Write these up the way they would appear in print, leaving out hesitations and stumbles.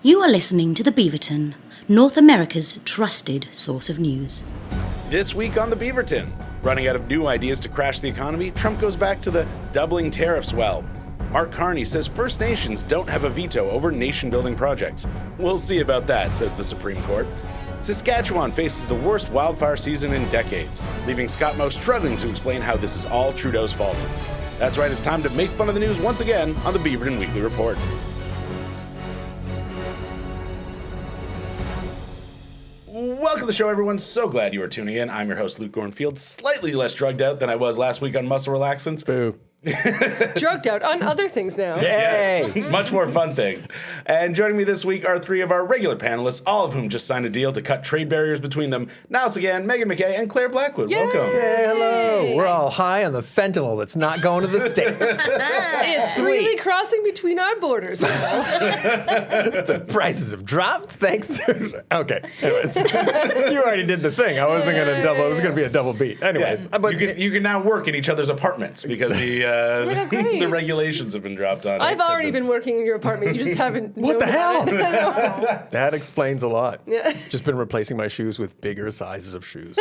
You are listening to The Beaverton, North America's trusted source of news. This week on The Beaverton, running out of new ideas to crash the economy, Trump goes back to the doubling tariffs well. Mark Carney says First Nations don't have a veto over nation-building projects. We'll see about that, says the Supreme Court. Saskatchewan faces the worst wildfire season in decades, leaving Scott Moe struggling to explain how this is all Trudeau's fault. That's right, it's time to make fun of the news once again on the Beaverton Weekly Report. Welcome to the show, everyone. So glad you are tuning in. I'm your host, Luke Gornfield, slightly less drugged out than I was last week on Muscle Relaxants. Boo. Drugged out on other things now. Yes, much more fun things. And joining me this week are three of our regular panelists, all of whom just signed a deal to cut trade barriers between them. Nile Seguin, MacKay and Clare Blackwood. Yay! Welcome. Hey, hello. We're all high on the fentanyl that's not going to the States. It's really crossing between our borders now. The prices have dropped thanks to... Okay, anyways. You already did the thing. I wasn't going to double. It was going to be a double beat. Anyways. Yeah. But you can now work in each other's apartments because the great. regulations have been dropped on. I've already been working in your apartment. You just haven't. What the hell? It. That explains a lot. Yeah. Just been replacing my shoes with bigger sizes of shoes.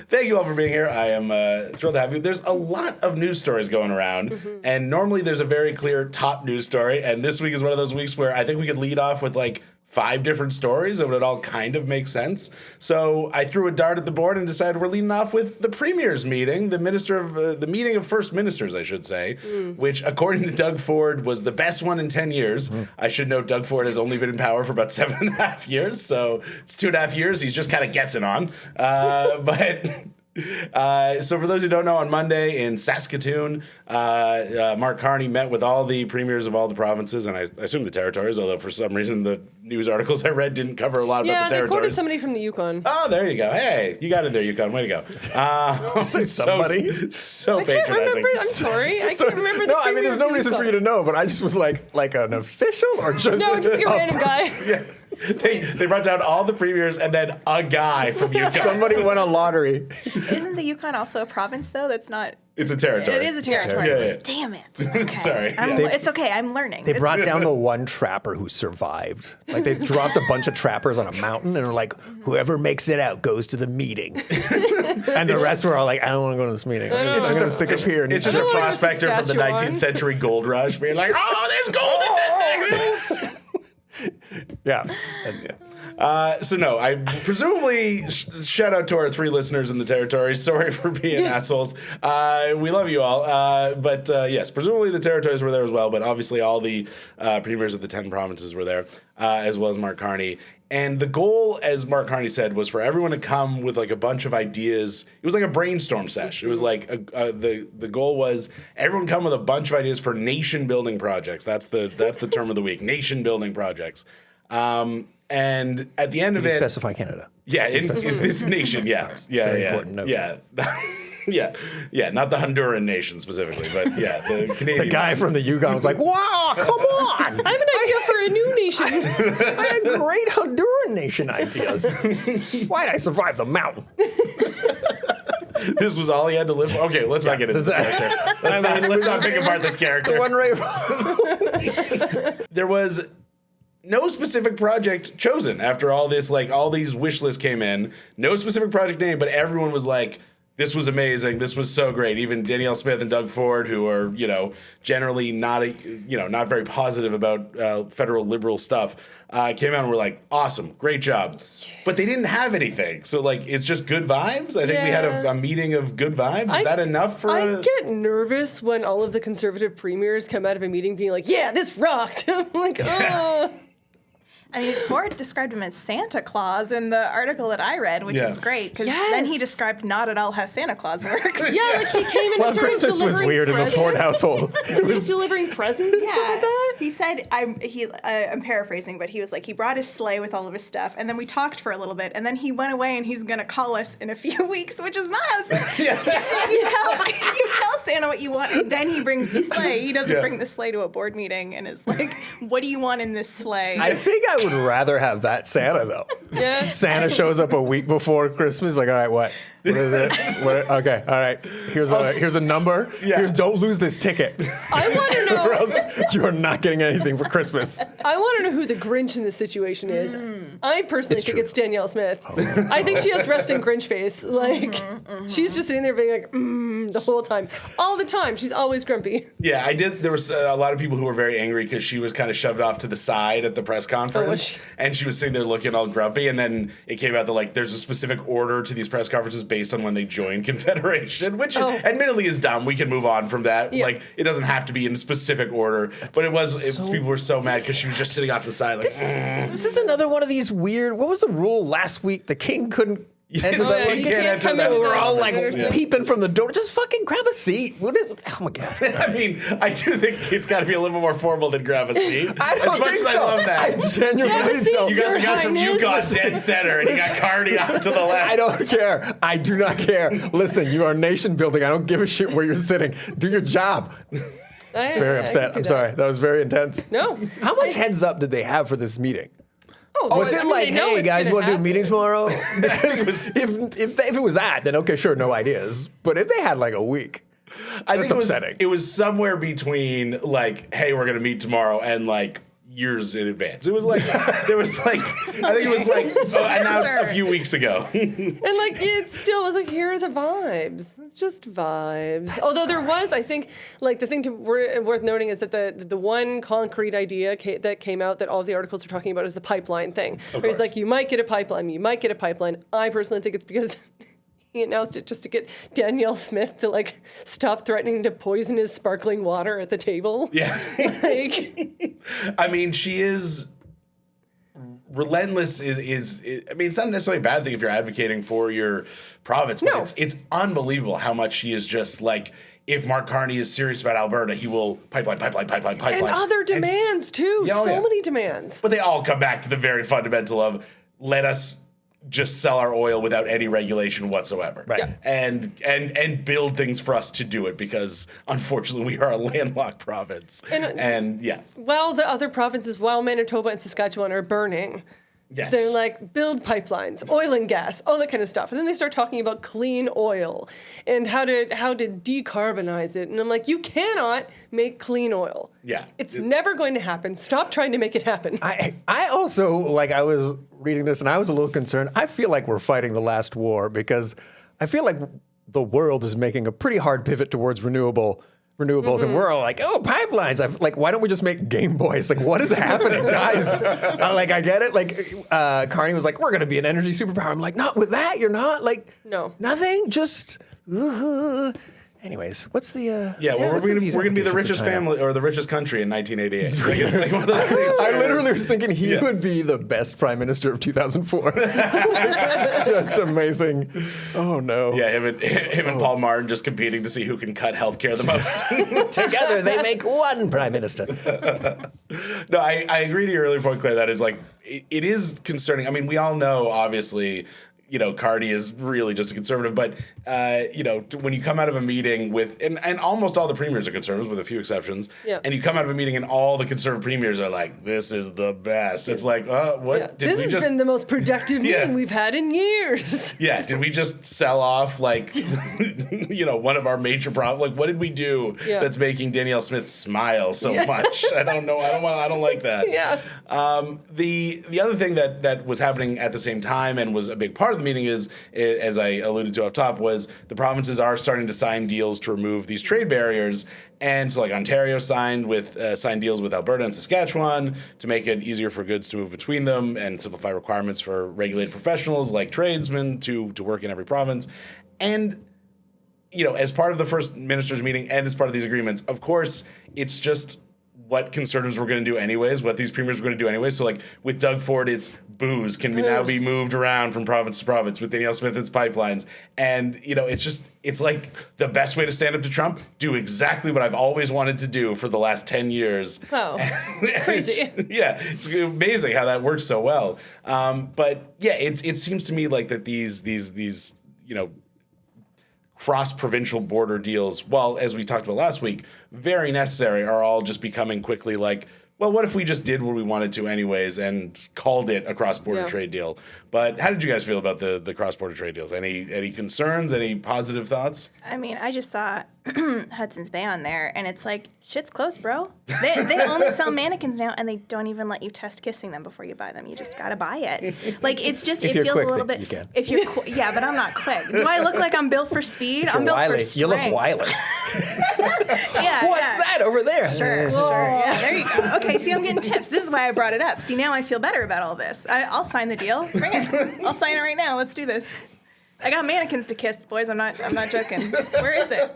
Thank you all for being here. I am thrilled to have you. There's a lot of news stories going around, and normally there's a very clear top news story, and this week is one of those weeks where I think we could lead off with like 5 different stories and it all kind of makes sense. So I threw a dart at the board and decided we're leading off with the Premier's meeting, the meeting of First Ministers, I should say, which according to Doug Ford was the best one in 10 years. I should note Doug Ford has only been in power for about 7.5 years, so it's 2.5 years he's just kind of guessing on. So for those who don't know, on Monday in Saskatoon, Mark Carney met with all the premiers of all the provinces, and I assume the territories, although for some reason the news articles I read didn't cover a lot about the Yeah, they territories. quoted somebody from the Yukon. Oh, there you go. Hey, you got it there, Yukon. Way to go. Say somebody. So I can't patronizing. remember. I'm sorry. I can't remember the No, I mean, there's no premier reason of for you to know, but I just was like an official or just... No, just a random guy. Yeah. They brought down all the premiers and then a guy from Yukon. Somebody won a lottery. Isn't the Yukon also a province, though? That's not... It's a territory. It is a territory. Yeah. Damn it. Okay. Sorry. It's okay. I'm learning. They brought down the one trapper who survived. Like, they dropped a bunch of trappers on a mountain and were like, whoever makes it out goes to the meeting. And the rest were all like, I don't want to go to this meeting. I'm just going to stick up here. It's just a prospector from the 19th century gold rush being like, oh, there's gold in that necklace. Yeah. So no, I presumably shout out to our 3 listeners in the territories. Sorry for being assholes. We love you all. But yes, presumably the territories were there as well. But obviously all the premiers of the 10 provinces were there, as well as Mark Carney. And the goal, as Mark Carney said, was for everyone to come with like a bunch of ideas. It was like a brainstorm sesh. It was like the goal was everyone come with a bunch of ideas for nation building projects. That's the term of the week. Nation building projects. And at the end of it, specify Canada. Yeah, in this nation. Yeah, important note. Yeah. Yeah, not the Honduran nation specifically, but yeah, the Canadian. The guy from the Yukon was like, wow, come on. I have an idea for a new nation. I had great Honduran nation ideas. Why'd I survive the mountain? This was all he had to live for? Okay, let's not get into this character. Let's not pick apart this character. The one There was no specific project chosen after all this, like all these wish lists came in. No specific project name, but everyone was like, this was amazing. This was so great. Even Danielle Smith and Doug Ford, who are, generally not very positive about federal liberal stuff, came out and were like, awesome, great job. But they didn't have anything. So, like, it's just good vibes. I think we had a meeting of good vibes. Is that enough for I get nervous when all of the conservative premiers come out of a meeting being like, yeah, this rocked. I'm like, oh. I mean, Ford described him as Santa Claus in the article that I read, which is great, because then he described not at all how Santa Claus works. Yeah, like he came in and started Christmas was weird in the Ford household. He was delivering presents and stuff like that. He said, I'm paraphrasing, but he was like, he brought his sleigh with all of his stuff, and then we talked for a little bit, and then he went away, and he's going to call us in a few weeks, which is not how Santa... you tell Santa what you want, and then he brings the sleigh. He doesn't bring the sleigh to a board meeting, and is like, what do you want in this sleigh? I think I would rather have that Santa, though. Yeah. Santa shows up a week before Christmas, like, all right, what? What is it? Okay, all right. Here's a number. Yeah. Don't lose this ticket. I want to know. Or else you are not getting anything for Christmas. I want to know who the Grinch in this situation is. I personally think it's Danielle Smith. I think she has resting Grinch face. Like, she's just sitting there being like, the whole time. All the time. She's always grumpy. Yeah, I did. There was a lot of people who were very angry because she was kind of shoved off to the side at the press conference. And she was sitting there looking all grumpy. And then it came out that, like, there's a specific order to these press conferences based on when they joined Confederation, which admittedly is dumb. We can move on from that. Yeah. Like, it doesn't have to be in specific order. But people were so mad because she was just sitting off the side. Like, this is another one of these weird. What was the rule last week? The king couldn't enter the king can't enter that. So we're all like peeping from the door. Just fucking grab a seat. Oh my god. I mean, I do think it's got to be a little bit more formal than grab a seat. I don't as much think as so. I love that. I genuinely don't. You got the guy from UConn dead center, and you got Carney off to the left. I don't care. I do not care. Listen, you are nation building. I don't give a shit where you're sitting. Do your job. Very upset. I'm sorry. That was very intense. No. How much heads up did they have for this meeting? Oh, is it like, hey guys, you want to do a meeting tomorrow? Because if it was that, then okay, sure, no ideas. But if they had like a week, I think upsetting. It was somewhere between like, hey, we're gonna meet tomorrow, and like years in advance. It was like there was like I think it was like announced a few weeks ago. And like it still was like, here are the vibes. It's just vibes. Although there was, I think, like the thing worth noting is that the one concrete idea that came out that all of the articles are talking about is the pipeline thing. Where he's like, you might get a pipeline, you might get a pipeline. I personally think it's because he announced it just to get Danielle Smith to like stop threatening to poison his sparkling water at the table. Yeah. Like, I mean, she is relentless. Is I mean, it's not necessarily a bad thing if you're advocating for your province, but it's unbelievable how much she is just like, if Mark Carney is serious about Alberta, he will pipeline. And other demands too. So many demands. But they all come back to the very fundamental of, let us just sell our oil without any regulation whatsoever. Right. Yeah. And build things for us to do it, because unfortunately we are a landlocked province. And while the other provinces, while Manitoba and Saskatchewan are burning, yes, they're like, build pipelines, oil and gas, all that kind of stuff. And then they start talking about clean oil and how to decarbonize it. And I'm like, you cannot make clean oil. Yeah. It's never going to happen. Stop trying to make it happen. I also, like, I was reading this and I was a little concerned. I feel like we're fighting the last war, because I feel like the world is making a pretty hard pivot towards renewables, and we're all like, oh, pipelines. Like, why don't we just make Game Boys? Like, what is happening, guys? I get it. Like, Carney was like, we're going to be an energy superpower. I'm like, not with that. You're not. Like, no. Nothing. Just, anyways, what's the... we're going to be the richest family, or the richest country in 1988. Like, it's like one of those things. I literally was thinking he would be the best prime minister of 2004. Just amazing. Oh, no. Yeah, him and Paul Martin just competing to see who can cut healthcare the most. Together, they make one prime minister. No, I agree to your earlier point, Claire. That is like, it is concerning. I mean, we all know, obviously, you know, Carney is really just a conservative, but, you know, when you come out of a meeting with, and almost all the premiers are conservatives with a few exceptions, and you come out of a meeting and all the conservative premiers are like, this is the best. It's like, what? Yeah. This has been the most productive meeting we've had in years. Yeah, did we just sell off, like, you know, one of our major problems? Like, what did we do that's making Danielle Smith smile so much? I don't know. I don't like that. Yeah. The other thing that was happening at the same time and was a big part of the meeting is, as I alluded to up top, was the provinces are starting to sign deals to remove these trade barriers. And so, like, Ontario signed deals with Alberta and Saskatchewan to make it easier for goods to move between them and simplify requirements for regulated professionals like tradesmen to work in every province. And, you know, as part of the first ministers' meeting and as part of these agreements, of course, it's just what conservatives were going to do anyways, what these premiers were going to do anyways. So, like, with Doug Ford, it's booze can now be moved around from province to province. With Danielle Smith, it's pipelines. And, you know, it's like the best way to stand up to Trump, do exactly what I've always wanted to do for the last 10 years. Wow. Crazy. It's amazing how that works so well. But, yeah, it seems to me like that these you know, cross-provincial border deals, well, as we talked about last week, very necessary, are all just becoming quickly like, well, what if we just did what we wanted to anyways and called it a cross-border trade deal? But how did you guys feel about the cross-border trade deals? Any concerns? Any positive thoughts? I mean, I just saw Hudson's Bay on there, and it's like, shit's close, bro. They only sell mannequins now, and they don't even let you test kissing them before you buy them. You just gotta buy it. Like, it's just, it feels quick, a little bit. you can. If you're yeah, but I'm not quick. Do I look like I'm built for speed? I'm built for strength. You look wily. Yeah, What's yeah. that over there? Sure. Yeah, there you go. Okay, see, I'm getting tips. This is why I brought it up. See, now I feel better about all this. I'll sign the deal. Bring it. I'll sign it right now. Let's do this. I got mannequins to kiss, boys. I'm not joking. Where is it?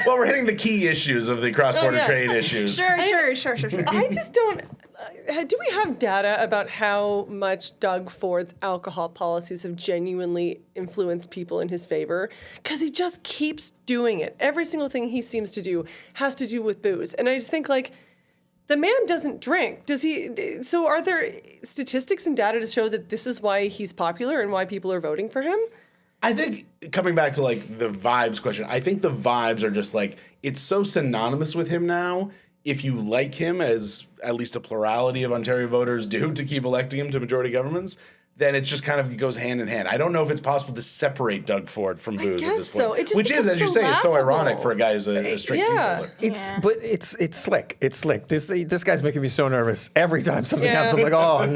Well, we're hitting the key issues of the cross-border trade issues. Sure. I just don't. Do we have data about how much Doug Ford's alcohol policies have genuinely influenced people in his favor? Because he just keeps doing it. Every single thing he seems to do has to do with booze. And I just think, like, the man doesn't drink. Does he? So are there statistics and data to show that this is why he's popular and why people are voting for him? I think, coming back to like the vibes question, I think the vibes are just like, it's so synonymous with him now. If you like him, as at least a plurality of Ontario voters do, to keep electing him to majority governments, then it's just kind of goes hand in hand. I don't know if it's possible to separate Doug Ford from booze at this point. So. It just which is, as you becomes say, so is so laughable. ironic for a guy who's a straight teetotaler. But it's slick. It's slick. This guy's making me so nervous every time something happens. I'm like, oh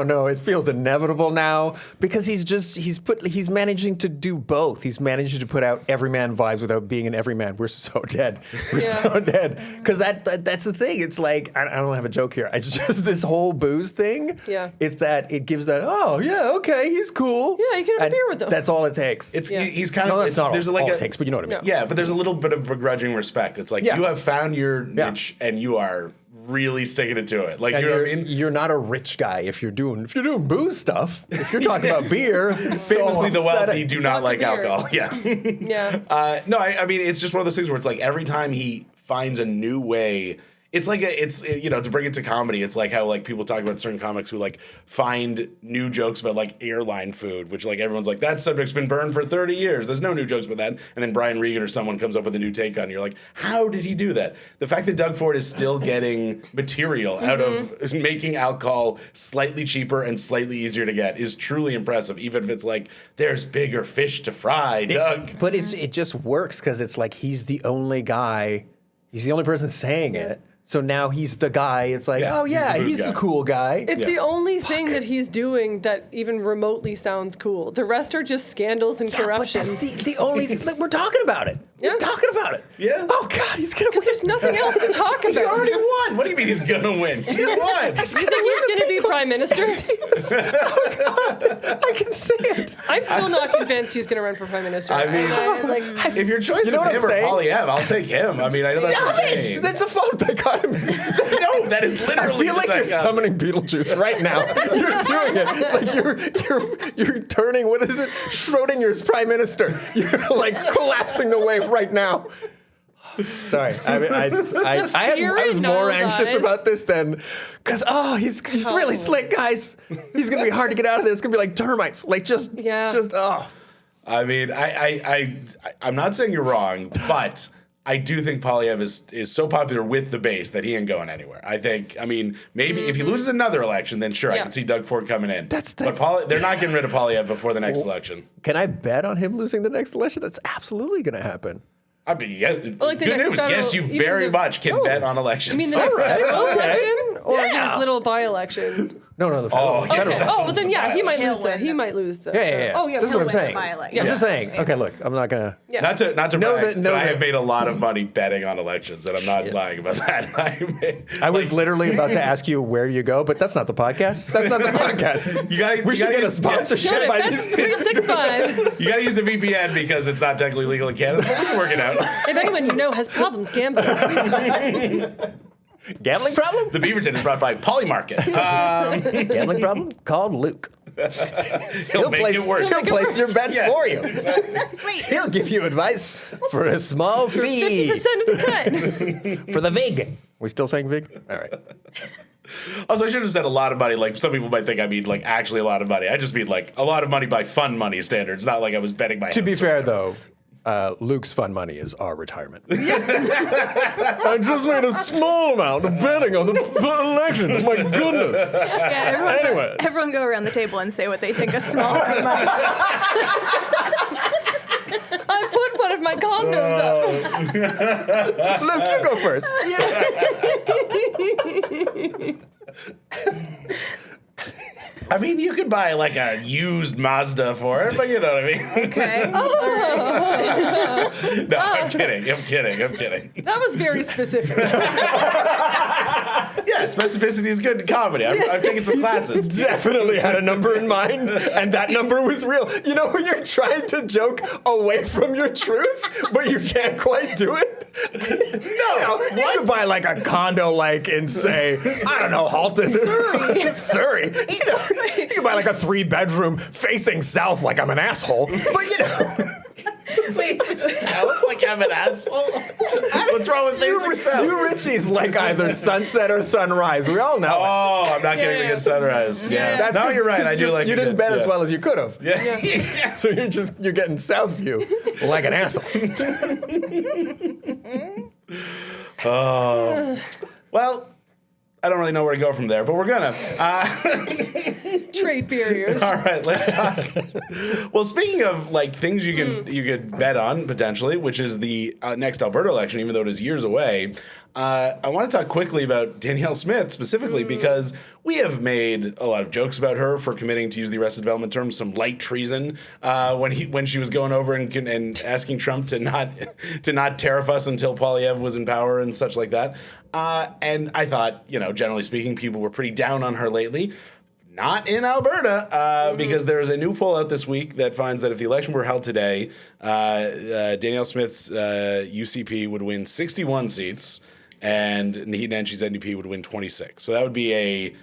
no. It feels inevitable now because he's managing to do both. He's managing to put out everyman vibes without being an everyman. We're so dead. We're so dead. Because that's the thing. It's like I don't have a joke here. It's just this whole booze thing. Yeah. It's that it gives that. Oh yeah, okay, he's cool. Yeah, you can have a beer with him. That's all it takes. He's kind of. No, that's not there's all like it takes, but you know what I mean. No. Yeah, but there's a little bit of begrudging respect. It's like you have found your niche and you are really sticking it to it. Like And you know what I mean? You're not a rich guy if you're doing booze stuff. If you're talking about beer, Famously, the wealthy do not like beer. alcohol. Yeah. Yeah. No, I mean it's just one of those things where it's like every time he finds a new way. It's like to bring it to comedy, it's like how like people talk about certain comics who like find new jokes about like airline food, which like everyone's like, that subject's been burned for 30 years. There's no new jokes about that. And then Brian Regan or someone comes up with a new take on it. You're like, how did he do that? The fact that Doug Ford is still getting material out of making alcohol slightly cheaper and slightly easier to get is truly impressive, even if it's like, there's bigger fish to fry, Doug. But it just works because it's like he's the only guy, he's the only person saying it. So now he's the guy. It's like, he's the cool guy. It's the only thing that he's doing that even remotely sounds cool. The rest are just scandals and corruption. But that's the only thing. Like, we're talking about it. Yeah. We're talking about it. Yeah. Oh, God, he's going to win. Because there's nothing else to talk about. He already won. What do you mean he's gonna win? He won. You think he's going to be prime minister? I can see it. I'm still not convinced he's going to run for prime minister. I mean, if your choice is know what him I'm or saying? Poilievre, I'll take him. I mean, I know that's what you're saying. That's a false dichotomy. No, that is I literally. feel like you're summoning Beetlejuice right now. You're doing it. Like you're turning, what is it? Schrodinger's prime minister. You're like collapsing the wave right now. Sorry, I was more anxious about this than because he's really slick, guys. He's gonna be hard to get out of there. It's gonna be like termites. Like just. I mean, I'm not saying you're wrong, but I do think Poilievre is so popular with the base that he ain't going anywhere. I mean, maybe if he loses another election, then sure, I can see Doug Ford coming in. But they're not getting rid of Poilievre before the next election. Can I bet on him losing the next election? That's absolutely going to happen. I mean, yeah, like good news. Yes, you very much can bet on elections. You mean the next federal election or Yeah. his little by-election? No, the federal. Okay. Oh, well then yeah, he might lose the. He might lose the. Yeah. Oh yeah. This is what I'm he'll saying. win. I'm just saying. Okay, look, I'm not gonna. Yeah. Not to brag, but I have that- made a lot of money betting on elections, and I'm not lying about that. I was literally about to ask you where you go, but that's not the podcast. That's not the podcast. We should get a sponsorship Got it. by That's these 365. You got to use a VPN because it's not technically legal in Canada, but we can work it out. If anyone you know has problems gambling, Gambling problem? The Beaverton is brought by Polymarket. Gambling problem? Called Luke. He'll make it worse. He'll place your bets for you. Sweet. He'll give you advice for a small fee. 50% of the cut. For the VIG. We still saying VIG? All right. Also, I should have said a lot of money. Like, some people might think I mean, like, actually a lot of money. I just mean, like, a lot of money by fun money standards, not like I was betting my To be house. fair, though, Luke's fun money is our retirement. I just made a small amount of betting on the election. My goodness. Yeah, everyone go around the table and say what they think a small amount of money is. I put one of my condos up. Luke, you go first. I mean, you could buy like a used Mazda for it, but you know what I mean. Okay. No, I'm kidding. That was very specific. Yeah, specificity is good in comedy. I've taken some classes. Definitely had a number in mind, and that number was real. You know when you're trying to joke away from your truth, but you can't quite do it? You could buy like a condo like in, say, I don't know, Halton. Surrey. You could buy like a 3-bedroom facing south like I'm an asshole, but you know. Wait, south like I'm an asshole? What's wrong with facing south? You Richies like either sunset or sunrise. We all know it. Oh, I'm not getting the good sunrise. Yeah. No, you're right. I do like you didn't bet as well as you could have. Yeah. So you're getting south view like an asshole. Oh. Well, I don't really know where to go from there, but we're gonna. Trade barriers. All right, let's talk. Well, speaking of like things you could bet on potentially, which is the next Alberta election, even though it is years away. I want to talk quickly about Danielle Smith specifically because we have made a lot of jokes about her for committing, to use the Arrested Development term, some light treason when she was going over and asking Trump to not tariff us until Poilievre was in power and such like that. And I thought, generally speaking, people were pretty down on her lately. Not in Alberta, because there's a new poll out this week that finds that if the election were held today, Danielle Smith's UCP would win 61 seats, and Naheed Nenshie's NDP would win 26. So that would be a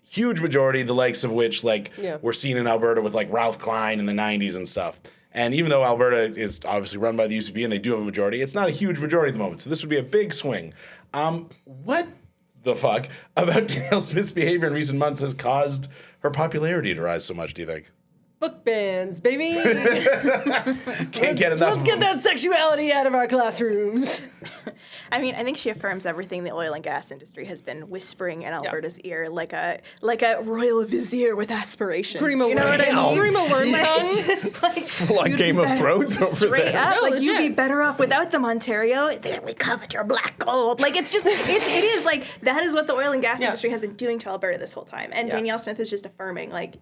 huge majority, the likes of which we're seen in Alberta with like Ralph Klein in the 90s and stuff. And even though Alberta is obviously run by the UCP and they do have a majority, it's not a huge majority at the moment. So this would be a big swing. What the fuck about Danielle Smith's behavior in recent months has caused her popularity to rise so much, do you think? Book bans, baby. Can't get enough. Let's get that sexuality out of our classrooms. I mean, I think she affirms everything the oil and gas industry has been whispering in Alberta's ear, like a royal vizier with aspirations. Primo, you know what I mean? Primo word It's just like Like Game of Thrones over straight there. up, No, like you'd be legit. better off without them, Ontario. We covet your black gold. Like it is like that is what the oil and gas industry has been doing to Alberta this whole time. And Danielle Smith is just affirming, like,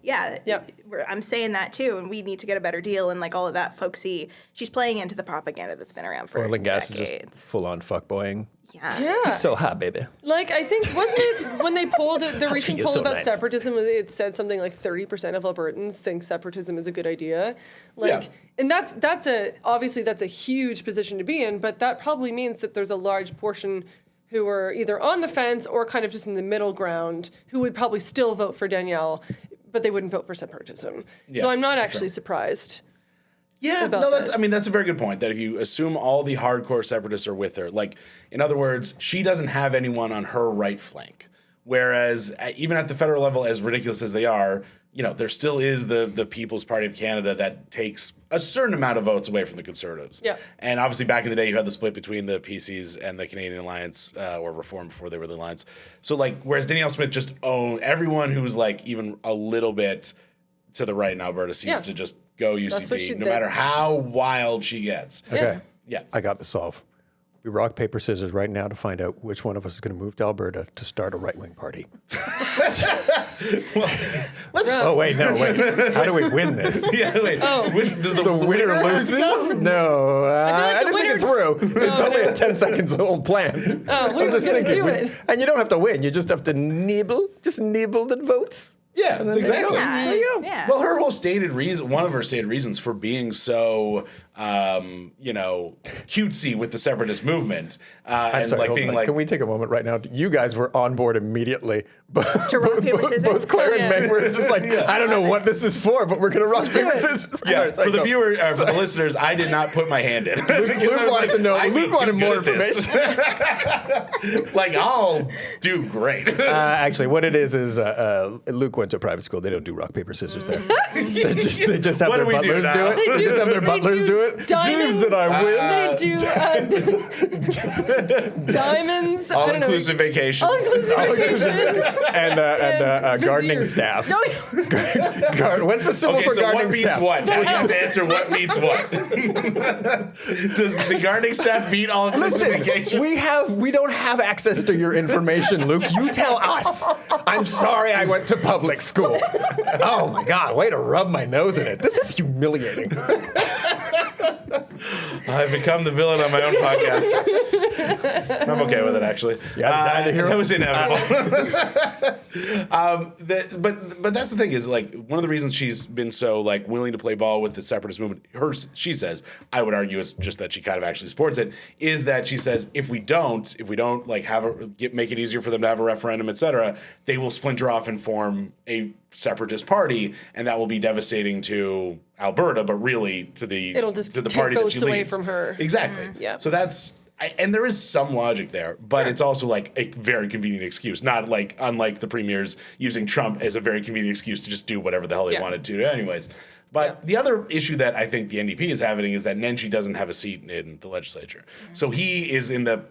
I'm saying that too, and we need to get a better deal and like all of that folksy. She's playing into the propaganda that's been around for Oil and gas decades. is just full on fuckboying. Yeah. So hot, baby. Like, I think, wasn't it when they polled the recent you're poll so about nice. separatism, it said something like 30% of Albertans think separatism is a good idea. Like, and that's a huge position to be in, but that probably means that there's a large portion who are either on the fence or kind of just in the middle ground who would probably still vote for Danielle, but they wouldn't vote for separatism. So I'm not actually surprised. Yeah, about no, this. that's a very good point. That if you assume all the hardcore separatists are with her, like in other words, she doesn't have anyone on her right flank. Whereas even at the federal level, as ridiculous as they are, there still is the People's Party of Canada that takes a certain amount of votes away from the Conservatives. Yeah. And obviously back in the day, you had the split between the PCs and the Canadian Alliance, or Reform before they were the Alliance. So like, whereas Danielle Smith just owned everyone who was like even a little bit to the right in Alberta seems to just go UCP, no matter how wild she gets. Okay. Yeah. I got the solve. We rock, paper, scissors right now to find out which one of us is going to move to Alberta to start a right-wing party. Oh, wait. How do we win this? Yeah, wait. Does the Winner loses? No. I the didn't think it through. It's only a 10 seconds old plan. we were gonna do it. And you don't have to win. You just have to nibble the votes. Yeah, exactly. Yeah. There you go. Yeah. Well, her whole stated reason, one of her stated reasons for being so, cutesy with the separatist movement, I'm sorry, hold on. Can we take a moment right now? You guys were on board immediately To rock, paper, scissors? Both Claire and Yeah. Meg were just like, I don't know what this is for, but we're going to rock, paper, scissors. Yeah, It's like, for the no. viewer, for the listeners, I did not put my hand in. Luke wanted to know. Luke wanted more information. Like, I'll do great. Actually, what it is Luke went to a private school. They don't do rock, paper, scissors there. they just have What their do we do butlers do now? it. They just have their butlers do it. Diamonds. Jeeves and I win. They do diamonds. I don't know. All-inclusive vacations. All-inclusive vacations. and gardening viziers. staff. No, What's the symbol Okay, for so gardening what beats staff? what? Now you have to answer what beats what. Does the gardening staff beat all-inclusive vacations? We don't have access to your information, Luke. You tell us. I'm sorry I went to public school. Oh my God, way to rub my nose in it. This is humiliating. I've become the villain on my own podcast. I'm okay with it, actually. Yeah, die the hero. That was inevitable. But that's the thing is, like, one of the reasons she's been so, like, willing to play ball with the separatist movement, she says, I would argue it's just that she kind of actually supports it, is that she says if we don't like make it easier for them to have a referendum, etc., they will splinter off and form a separatist party, and that will be devastating to Alberta, but really to the It'll just to the take party that votes she away leads. from her. Exactly. Yeah. So that's and there is some logic there, but it's also like a very convenient excuse, not like unlike the premiers using Trump as a very convenient excuse to just do whatever the hell they wanted to anyways. But the other issue that I think the NDP is having is that Nenshi doesn't have a seat in the legislature. So he is in the,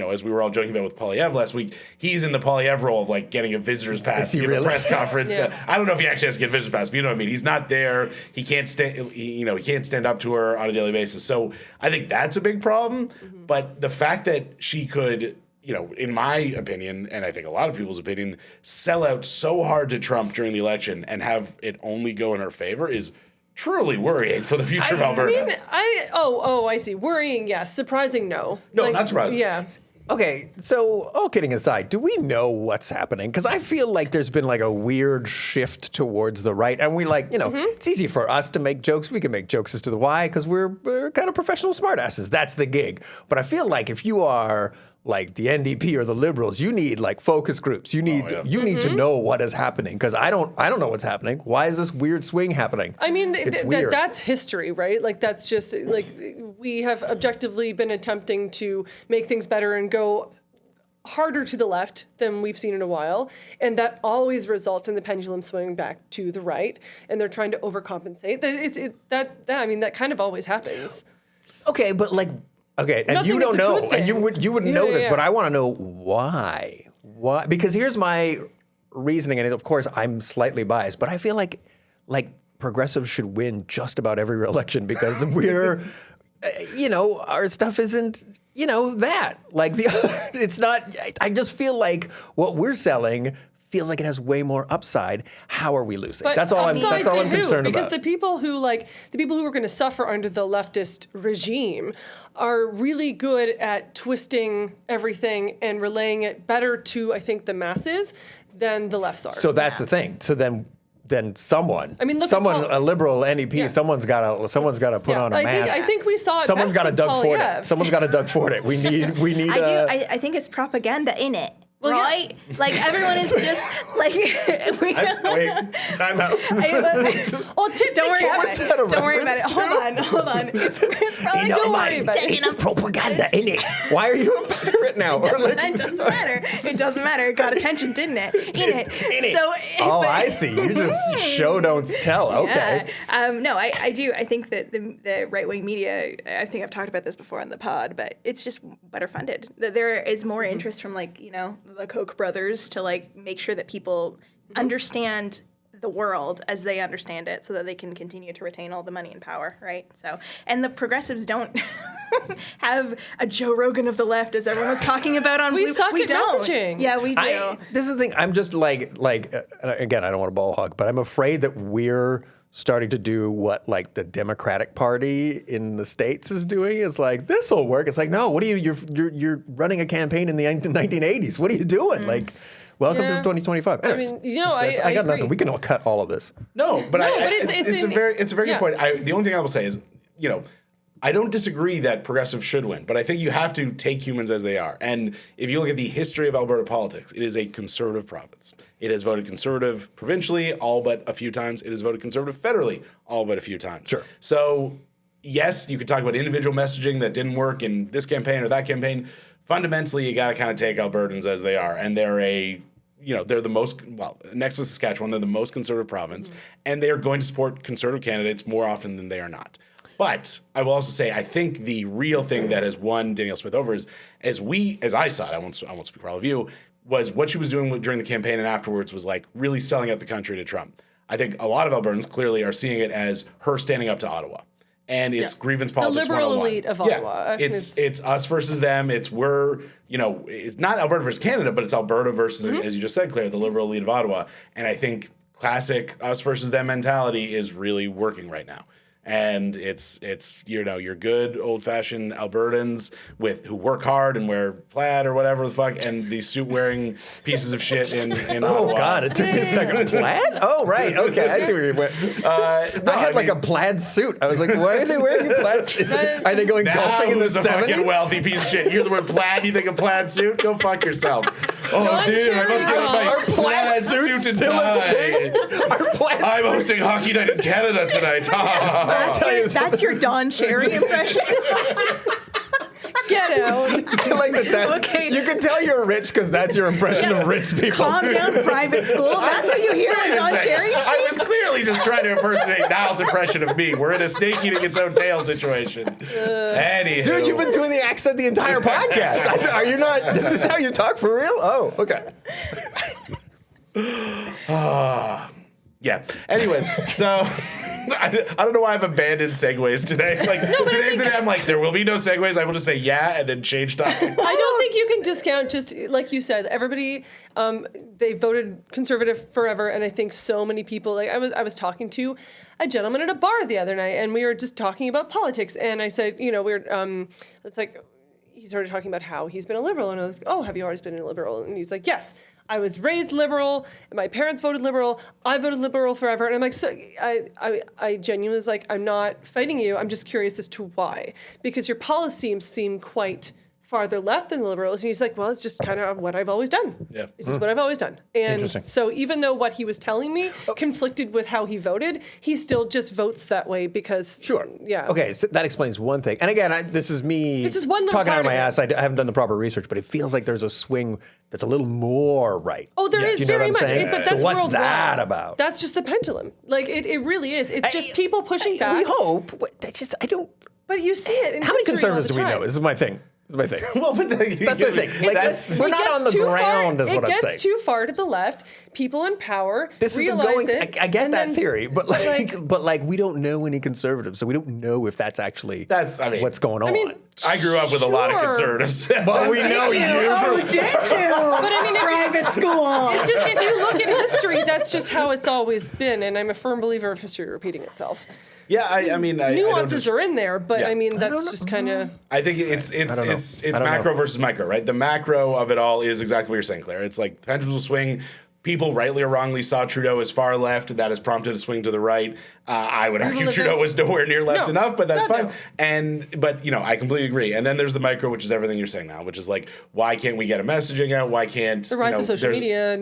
as we were all joking about with Poilievre last week, he's in the Poilievre role of like getting a visitor's pass, he give really? a press conference. Yeah. I don't know if he actually has to get a visitor's pass, but you know what I mean. He's not there. He can't stand. He can't stand up to her on a daily basis. So I think that's a big problem. Mm-hmm. But the fact that she could, in my opinion, and I think a lot of people's opinion, sell out so hard to Trump during the election and have it only go in her favor is truly worrying for the future of Alberta. I see. Worrying, yes. Surprising, no. No, not surprising. Yeah. Okay, so all kidding aside, do we know what's happening? Because I feel like there's been like a weird shift towards the right, and we it's easy for us to make jokes. We can make jokes as to the why because we're kind of professional smartasses. That's the gig. But I feel like if you are like the NDP or the Liberals, you need like focus groups. You need need to know what is happening because I don't know what's happening. Why is this weird swing happening? I mean, It's weird. that's history, right? Like that's just like we have objectively been attempting to make things better and go harder to the left than we've seen in a while, and that always results in the pendulum swinging back to the right, and they're trying to overcompensate. That kind of always happens. Okay, but like. Okay, and Nothing you is don't a know, good and you thing. wouldn't know this, Yeah. but I want to know why. Why? Because here's my reasoning, and of course I'm slightly biased, but I feel like progressives should win just about every election because we're, our stuff isn't, that like it's not. I just feel like what we're selling feels like it has way more upside. How are we losing? But That's all I'm upside to who? concerned because about. the people who are going to suffer under the leftist regime are really good at twisting everything and relaying it better to, I think, the masses than the lefts are. So that's the thing. So then someone, I mean, look at a liberal NEP, Yeah. someone's got to put on a mask. I think we saw it. Someone's got to best with Doug Ford Poilievre. it. Someone's got to Doug Ford it. We need. I think it's propaganda in it. Well, right? Like everyone is just like. Wait, time out. Don't worry about it. Don't worry about it. Hold on. It's probably don't worry about it. It's propaganda in it. Why are you a pirate now? It doesn't matter. It doesn't matter. It got attention, didn't it? In it. So. Oh, I see. You just show, don't tell. Okay. Yeah. No, I do. I think that the right-wing media, I think I've talked about this before on the pod, but it's just better funded. That there is more interest from the Koch brothers to make sure that people understand the world as they understand it so that they can continue to retain all the money and power, right? So, and the progressives don't have a Joe Rogan of the left as everyone was talking about on We Blue. suck We at don't. messaging. Yeah, we do. This is the thing. I'm just again, I don't want to ball hog, but I'm afraid that we're starting to do what the Democratic Party in the States is doing. Is this will work. It's no, what are you're running a campaign in the 1980s. What are you doing? Welcome to 2025. Anyways, I got agree. nothing. We can all cut all of this. No, but No, but it's a very good point. The only thing I will say is, I don't disagree that progressives should win, but I think you have to take humans as they are. And if you look at the history of Alberta politics, it is a conservative province. It has voted conservative provincially all but a few times. It has voted conservative federally all but a few times. Sure. So, yes, you could talk about individual messaging that didn't work in this campaign or that campaign. Fundamentally, you got to kind of take Albertans as they are. And they're they're the most, next to Saskatchewan, they're the most conservative province. And they are going to support conservative candidates more often than they are not. But I will also say, I think the real thing that has won Danielle Smith over is, as I saw it, I won't speak for all of you, was what she was doing during the campaign and afterwards was like really selling out the country to Trump. I think a lot of Albertans clearly are seeing it as her standing up to Ottawa. And it's grievance politics. The liberal 101. elite of Ottawa. It's us versus them. It's it's not Alberta versus Canada, but it's Alberta versus, as you just said, Claire, the liberal elite of Ottawa. And I think classic us versus them mentality is really working right now. And it's your good old-fashioned Albertans who work hard and wear plaid or whatever the fuck, and these suit-wearing pieces of shit in Ottawa. Oh, God, it took me a second. Plaid? Oh, right. Okay, I see where you went. I had a plaid suit. I was like, why are they wearing a plaid suit? Are they going golfing in the 70s? A fucking wealthy piece of shit. You hear the word plaid, you think of plaid suit? Go fuck yourself. Oh, dude, I must get my plaid suit and tie. I'm hosting Hockey Night in Canada tonight. That's your Don Cherry impression. Get out. I like that. Okay. You can tell you're rich because that's your impression of rich people. Calm down, private school. That's what you hear in Don Cherry speaks. I was clearly just trying to impersonate Niall's impression of me. We're in a snake eating its own tail situation. Anywho. Dude, you've been doing the accent the entire podcast. Are you not? This is how you talk for real? Oh, okay. Yeah. Anyways, so I don't know why I've abandoned segues today. Today's the day I'm like, there will be no segues. I will just say yeah and then change topic. I don't think you can discount, just like you said, everybody, they voted conservative forever. And I think so many people, like I was talking to a gentleman at a bar the other night and we were just talking about politics. And I said, it's like, he started talking about how he's been a liberal. And I was like, oh, have you always been a liberal? And he's like, yes. I was raised liberal, and my parents voted liberal. I voted liberal forever. And I'm like, so I genuinely was like, I'm not fighting you. I'm just curious as to why. Because your policies seem quite farther left than the liberals. And he's like, well, it's just kind of what I've always done. Yeah. This is what I've always done. And so even though what he was telling me conflicted with how he voted, he still just votes that way because... Sure. Yeah. Okay, so that explains one thing. And again, this is me one talking out of my ass. I haven't done the proper research, but it feels like there's a swing that's a little more right. Oh, there is very much. But that's so what's worldwide. That about? That's just the pendulum. Like, it really is. It's just people pushing back. We hope. I don't... But you see it in How many history conservatives all do the we time. know? This is my thing. That's the thing. Well, but that's the thing. We're not on the ground, is what I'm saying. It gets too far to the left. People in power realize it. I get that theory, but we don't know any conservatives, so we don't know if that's actually what's going on. I grew up with a lot of conservatives. But we know you. Oh, did you? But I mean, private school. It's just if you look at history, that's just how it's always been, and I'm a firm believer of history repeating itself. Yeah, I mean, nuances are in there, but I mean, that's just kind of. I think it's macro versus micro, right? The macro of it all is exactly what you're saying, Claire. It's like pendulum will swing. People, rightly or wrongly, saw Trudeau as far left, and that has prompted a swing to the right. I would argue Trudeau was nowhere near left enough, but that's fine. But I completely agree. And then there's the micro, whi's everything you're saying now, which is like, why can't we get a messaging out? Why can't the rise of social media?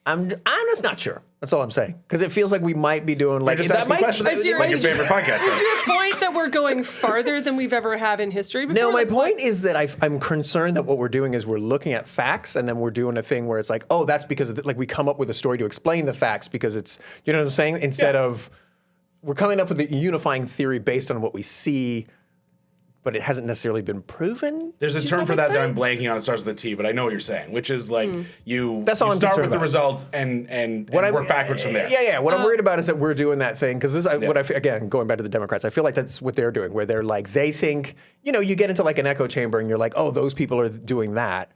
I'm just not sure. That's all I'm saying. Because it feels like we might be doing like that might be your favorite podcast. Is your point that we're going farther than we've ever have in history before? No, my point is that I'm concerned that what we're doing is we're looking at facts and then we're doing a thing where it's like, oh, that's because of we come up with a story to explain the facts because it's, you know what I'm saying? Instead of we're coming up with a unifying theory based on what we see, but it hasn't necessarily been proven. There's a term for that I'm blanking on. It starts with a T, but I know what you're saying, which is like you start with the result and work backwards from there. Yeah. What I'm worried about is that we're doing that thing because this is again going back to the Democrats. I feel like that's what they're doing, where they're like they think you get into like an echo chamber and you're like, oh, those people are doing that,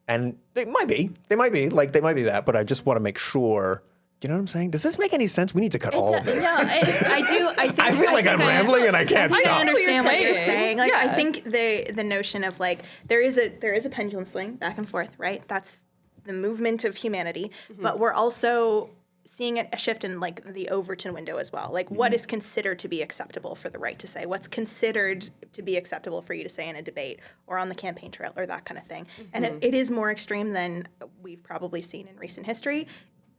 and they might be that, but I just want to make sure. You know what I'm saying? Does this make any sense? We need to cut all of this. No, I do. I feel like I'm rambling and I can't stop. I understand what you're saying. Like, I think the notion of like there is a pendulum swing back and forth, right? That's the movement of humanity. Mm-hmm. But we're also seeing a shift in like the Overton window as well. Like what is considered to be acceptable for the right to say? What's considered to be acceptable for you to say in a debate or on the campaign trail or that kind of thing. And it is more extreme than we've probably seen in recent history.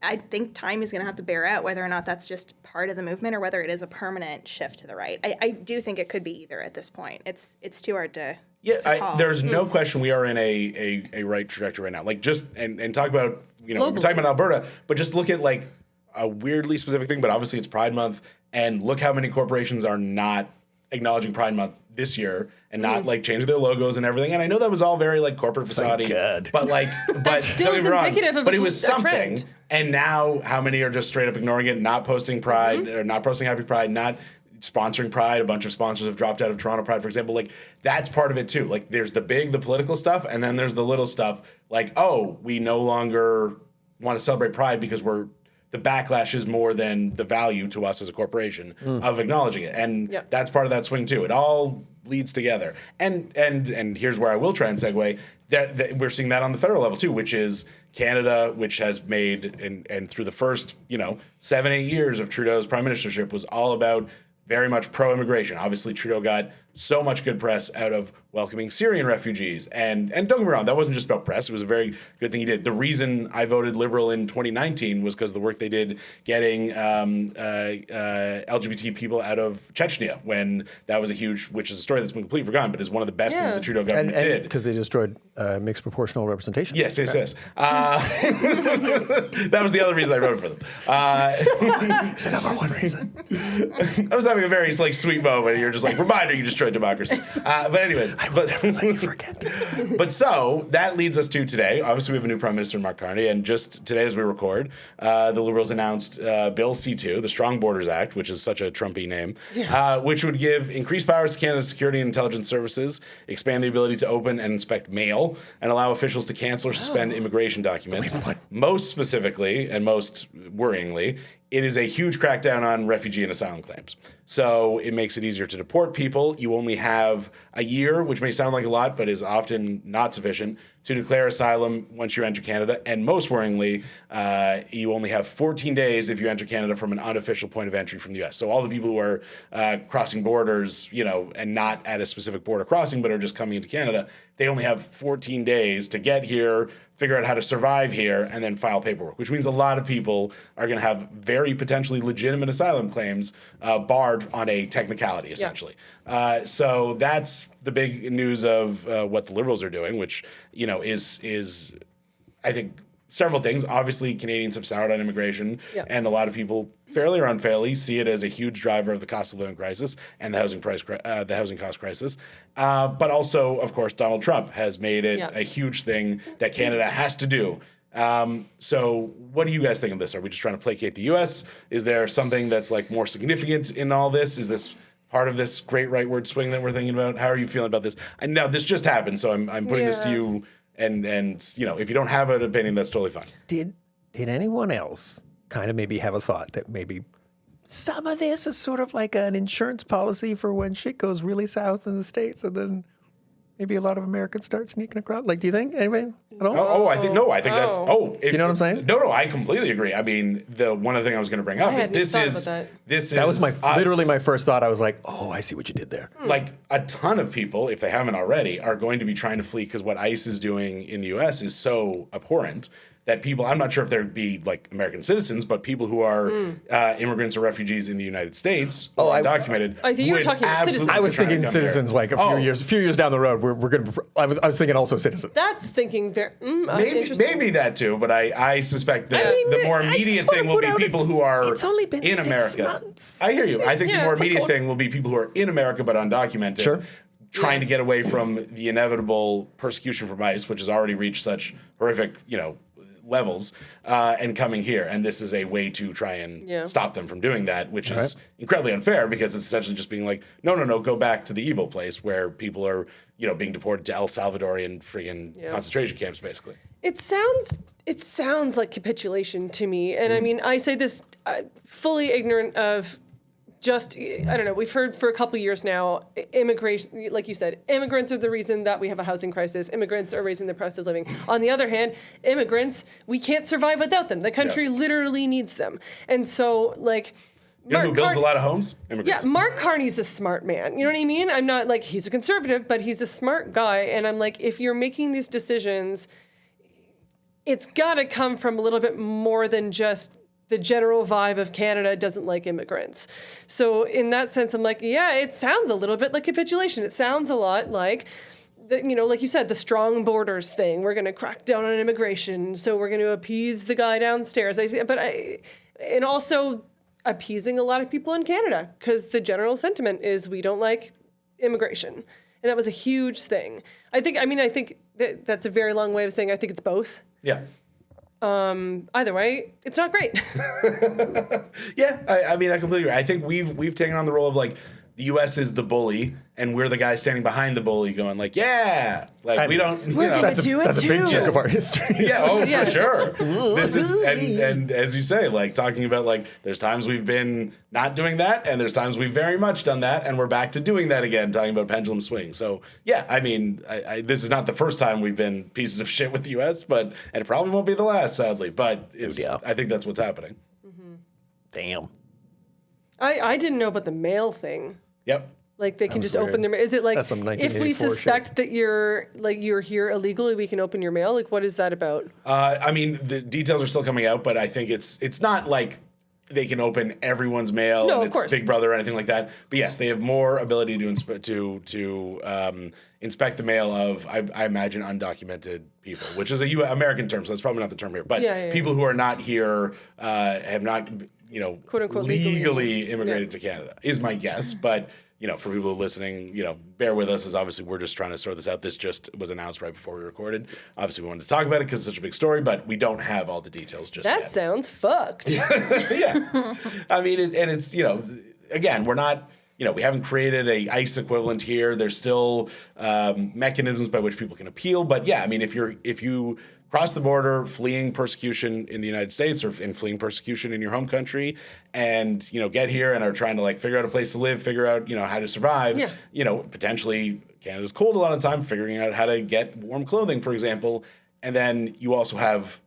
I think time is going to have to bear out whether or not that's just part of the movement or whether it is a permanent shift to the right. I do think it could be either at this point. It's too hard to call. There's no question we are in a right trajectory right now. Like just and talk about we're talking about Alberta, but just look at like a weirdly specific thing. But obviously it's Pride Month, and look how many corporations are not acknowledging Pride Month this year and not like changing their logos and everything. And I know that was all very like corporate facade, but like, but still don't get me wrong, indicative of but it was something. trend. And now how many are just straight up ignoring it, not posting Pride or not posting Happy Pride, not sponsoring Pride? A bunch of sponsors have dropped out of Toronto Pride, for example. Like that's part of it too. Like there's the political stuff, and then there's the little stuff like, oh, we no longer want to celebrate Pride because the backlash is more than the value to us as a corporation of acknowledging it. And that's part of that swing too. It all leads together. And here's where I will try and segue, that we're seeing that on the federal level too, which is Canada, which has made, and through the first, 7-8 years of Trudeau's prime ministership was all about very much pro-immigration. Obviously, Trudeau got so much good press out of welcoming Syrian refugees. And don't get me wrong, that wasn't just about press. It was a very good thing he did. The reason I voted Liberal in 2019 was because of the work they did getting LGBT people out of Chechnya when that was which is a story that's been completely forgotten, but is one of the best things the Trudeau government did. Because they destroyed mixed proportional representation. Yes. That was the other reason I voted for them. It's the number one reason. I was having a very sweet moment. You're just like, reminder, you destroyed democracy. But anyways, Let you forget. But so that leads us to today. Obviously, we have a new Prime Minister, Mark Carney, and just today as we record, the Liberals announced Bill C2, the Strong Borders Act, which is such a Trumpy name, which would give increased powers to Canada's security and intelligence services, expand the ability to open and inspect mail, and allow officials to cancel or suspend immigration documents. Most specifically, and most worryingly, it is a huge crackdown on refugee and asylum claims. So it makes it easier to deport people. You only have a year, which may sound like a lot, but is often not sufficient, to declare asylum once you enter Canada. And most worryingly, you only have 14 days if you enter Canada from an unofficial point of entry from the U.S. So all the people who are crossing borders, and not at a specific border crossing, but are just coming into Canada, they only have 14 days to get here, figure out how to survive here, and then file paperwork, which means a lot of people are going to have very potentially legitimate asylum claims barred on a technicality, essentially. So that's the big news of what the Liberals are doing, which, is I think, several things. Obviously, Canadians have soured on immigration, and a lot of people, fairly or unfairly, see it as a huge driver of the cost of living crisis and the housing cost crisis. But also, of course, Donald Trump has made it a huge thing that Canada has to do. So what do you guys think of this? Are we just trying to placate the U.S.? Is there something that's more significant in all this? Is this part of this great rightward swing that we're thinking about? How are you feeling about this? I know this just happened, so I'm putting this to you. And if you don't have an opinion, that's totally fine. Did anyone else kind of maybe have a thought that maybe some of this is sort of like an insurance policy for when shit goes really south in the States, and then maybe a lot of Americans start sneaking across? Like, do you think anybody at all? I think that's. Do you know what I'm saying? No, I completely agree. I mean, the one other thing I was going to bring up is that was literally my first thought. I was like, oh, I see what you did there. Like a ton of people, if they haven't already, are going to be trying to flee because what ICE is doing in the U.S. is so abhorrent that people, I'm not sure if there'd be American citizens, but people who are immigrants or refugees in the United States or undocumented. I think you were talking about citizens. I was thinking citizens a few years down the road. We're going to. I was thinking also citizens. That's thinking very maybe that too, but I suspect that the more immediate thing will be people who are in America. Months. I hear you. I think the more immediate thing will be people who are in America but undocumented. Sure. Trying to get away from the inevitable persecution from ICE, which has already reached such horrific, levels, and coming here. And this is a way to try and stop them from doing that, which is incredibly unfair because it's essentially just being like, no, go back to the evil place where people are, being deported to El Salvadorian friggin' concentration camps, basically. It sounds like capitulation to me. And I mean, I say this fully ignorant of I don't know, we've heard for a couple of years now, immigration, like you said, immigrants are the reason that we have a housing crisis. Immigrants are raising the price of living. On the other hand, immigrants, we can't survive without them. The country literally needs them. And so, like, You know who builds a lot of homes? Immigrants. yeah, Mark Carney's a smart man. You know what I mean? I'm not like, he's a conservative, but he's a smart guy. And I'm like, if you're making these decisions, it's got to come from a little bit more than just the general vibe of Canada doesn't like immigrants. So in that sense, I'm like, yeah, it sounds a little bit like capitulation. It sounds a lot like, like you said, the strong borders thing. We're going to crack down on immigration, so we're going to appease the guy downstairs. And also appeasing a lot of people in Canada, because the general sentiment is we don't like immigration. And that was a huge thing. I think that's a very long way of saying I think it's both. Yeah. Either way, it's not great. Yeah, I mean, I completely agree. I think we've taken on the role of like the U.S. is the bully, and we're the guy standing behind the bully, going like, "Yeah, like we don't." We're gonna do it That's a big too. chunk of our history. Yeah, oh, Yes. for sure. This is, and as you say, like talking about like, there's times we've been not doing that, and there's times we've very much done that, and we're back to doing that again, talking about pendulum swing. So yeah, I mean, this is not the first time we've been pieces of shit with the U.S., and it probably won't be the last, sadly. But I think that's what's happening. Damn. I didn't know about the mail thing. Yep. Like they can was just open their. Is it like That's some if we 1984 suspect that you're here illegally, we can open your mail? Like what is that about? I mean, the details are still coming out, but I think it's not like they can open everyone's mail No, and of it's course. Big Brother or anything like that. But yes, they have more ability to inspect the mail of, I imagine, undocumented people, which is a American term, so that's probably not the term here. But Yeah. people who are not here have not, Quote, unquote, legally immigrated to Canada is my guess. But for people listening, bear with us, as obviously we're just trying to sort this out. This just was announced right before we recorded. Obviously, we wanted to talk about it because it's such a big story, but we don't have all the details just That yet. sounds fucked. Yeah. I mean, it's, again, we're not, we haven't created a ICE equivalent here. There's still mechanisms by which people can appeal. But yeah, I mean, if you cross the border fleeing persecution in the United States or fleeing persecution in your home country and, get here and are trying to like figure out a place to live, figure out, how to survive, potentially Canada's cold a lot of the time, figuring out how to get warm clothing, for example. And then you also have,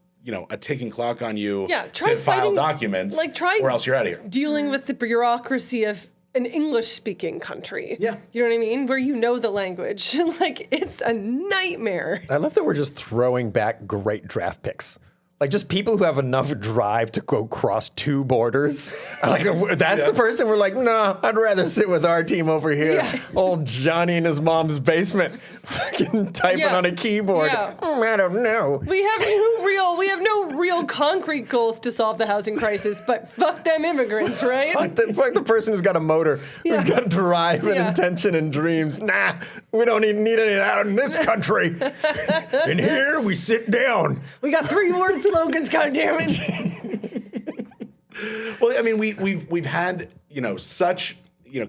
a ticking clock on you try to file fighting- documents try or else you're out of here. Dealing with the bureaucracy of an English-speaking country. Yeah. You know what I mean? Where you know the language. Like, it's a nightmare. I love that we're just throwing back great draft picks. Like just people who have enough drive to go cross two borders. Like that's the person we're like, no, I'd rather sit with our team over here. Yeah. Old Johnny in his mom's basement, fucking typing on a keyboard. Yeah. I don't know. We have no real concrete goals to solve the housing crisis, but fuck them immigrants, right? Fuck the person who's got a motor, who's got drive and intention and dreams. Nah, we don't need any of that in this country. And here we sit down. We got 3-word slogans, goddammit. Well, I mean, we've had, such,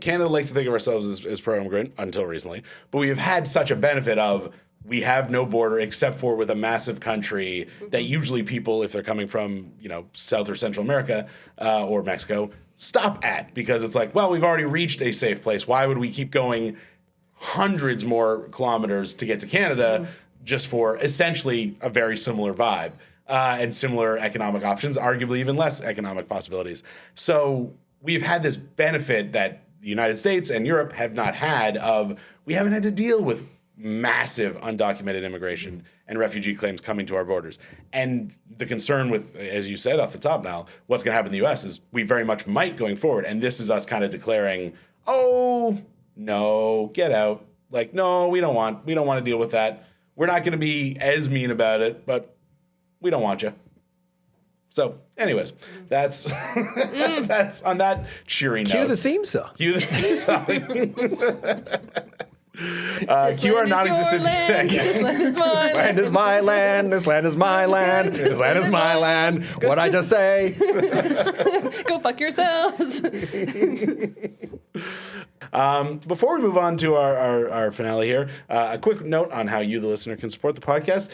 Canada likes to think of ourselves as pro-immigrant until recently, but we have had such a benefit of we have no border except for with a massive country that usually people, if they're coming from, South or Central America or Mexico, stop at because it's like, well, we've already reached a safe place. Why would we keep going hundreds more kilometers to get to Canada just for essentially a very similar vibe? And similar economic options, arguably even less economic possibilities. So we've had this benefit that the United States and Europe have not had of we haven't had to deal with massive undocumented immigration and refugee claims coming to our borders. And the concern with, as you said off the top now, what's going to happen in the U.S. is we very much might going forward. And this is us kind of declaring, oh, no, get out. Like, no, we don't want to deal with that. We're not going to be as mean about it, but we don't want you. So, anyways, that's that's on that cheery note. Cue the theme song. Cue the theme song. Cue our non-existent This land is mine. Land is my land. This land is my land. This land is my land. What'd I just say? Go fuck yourselves. Before we move on to our finale here, a quick note on how you, the listener, can support the podcast.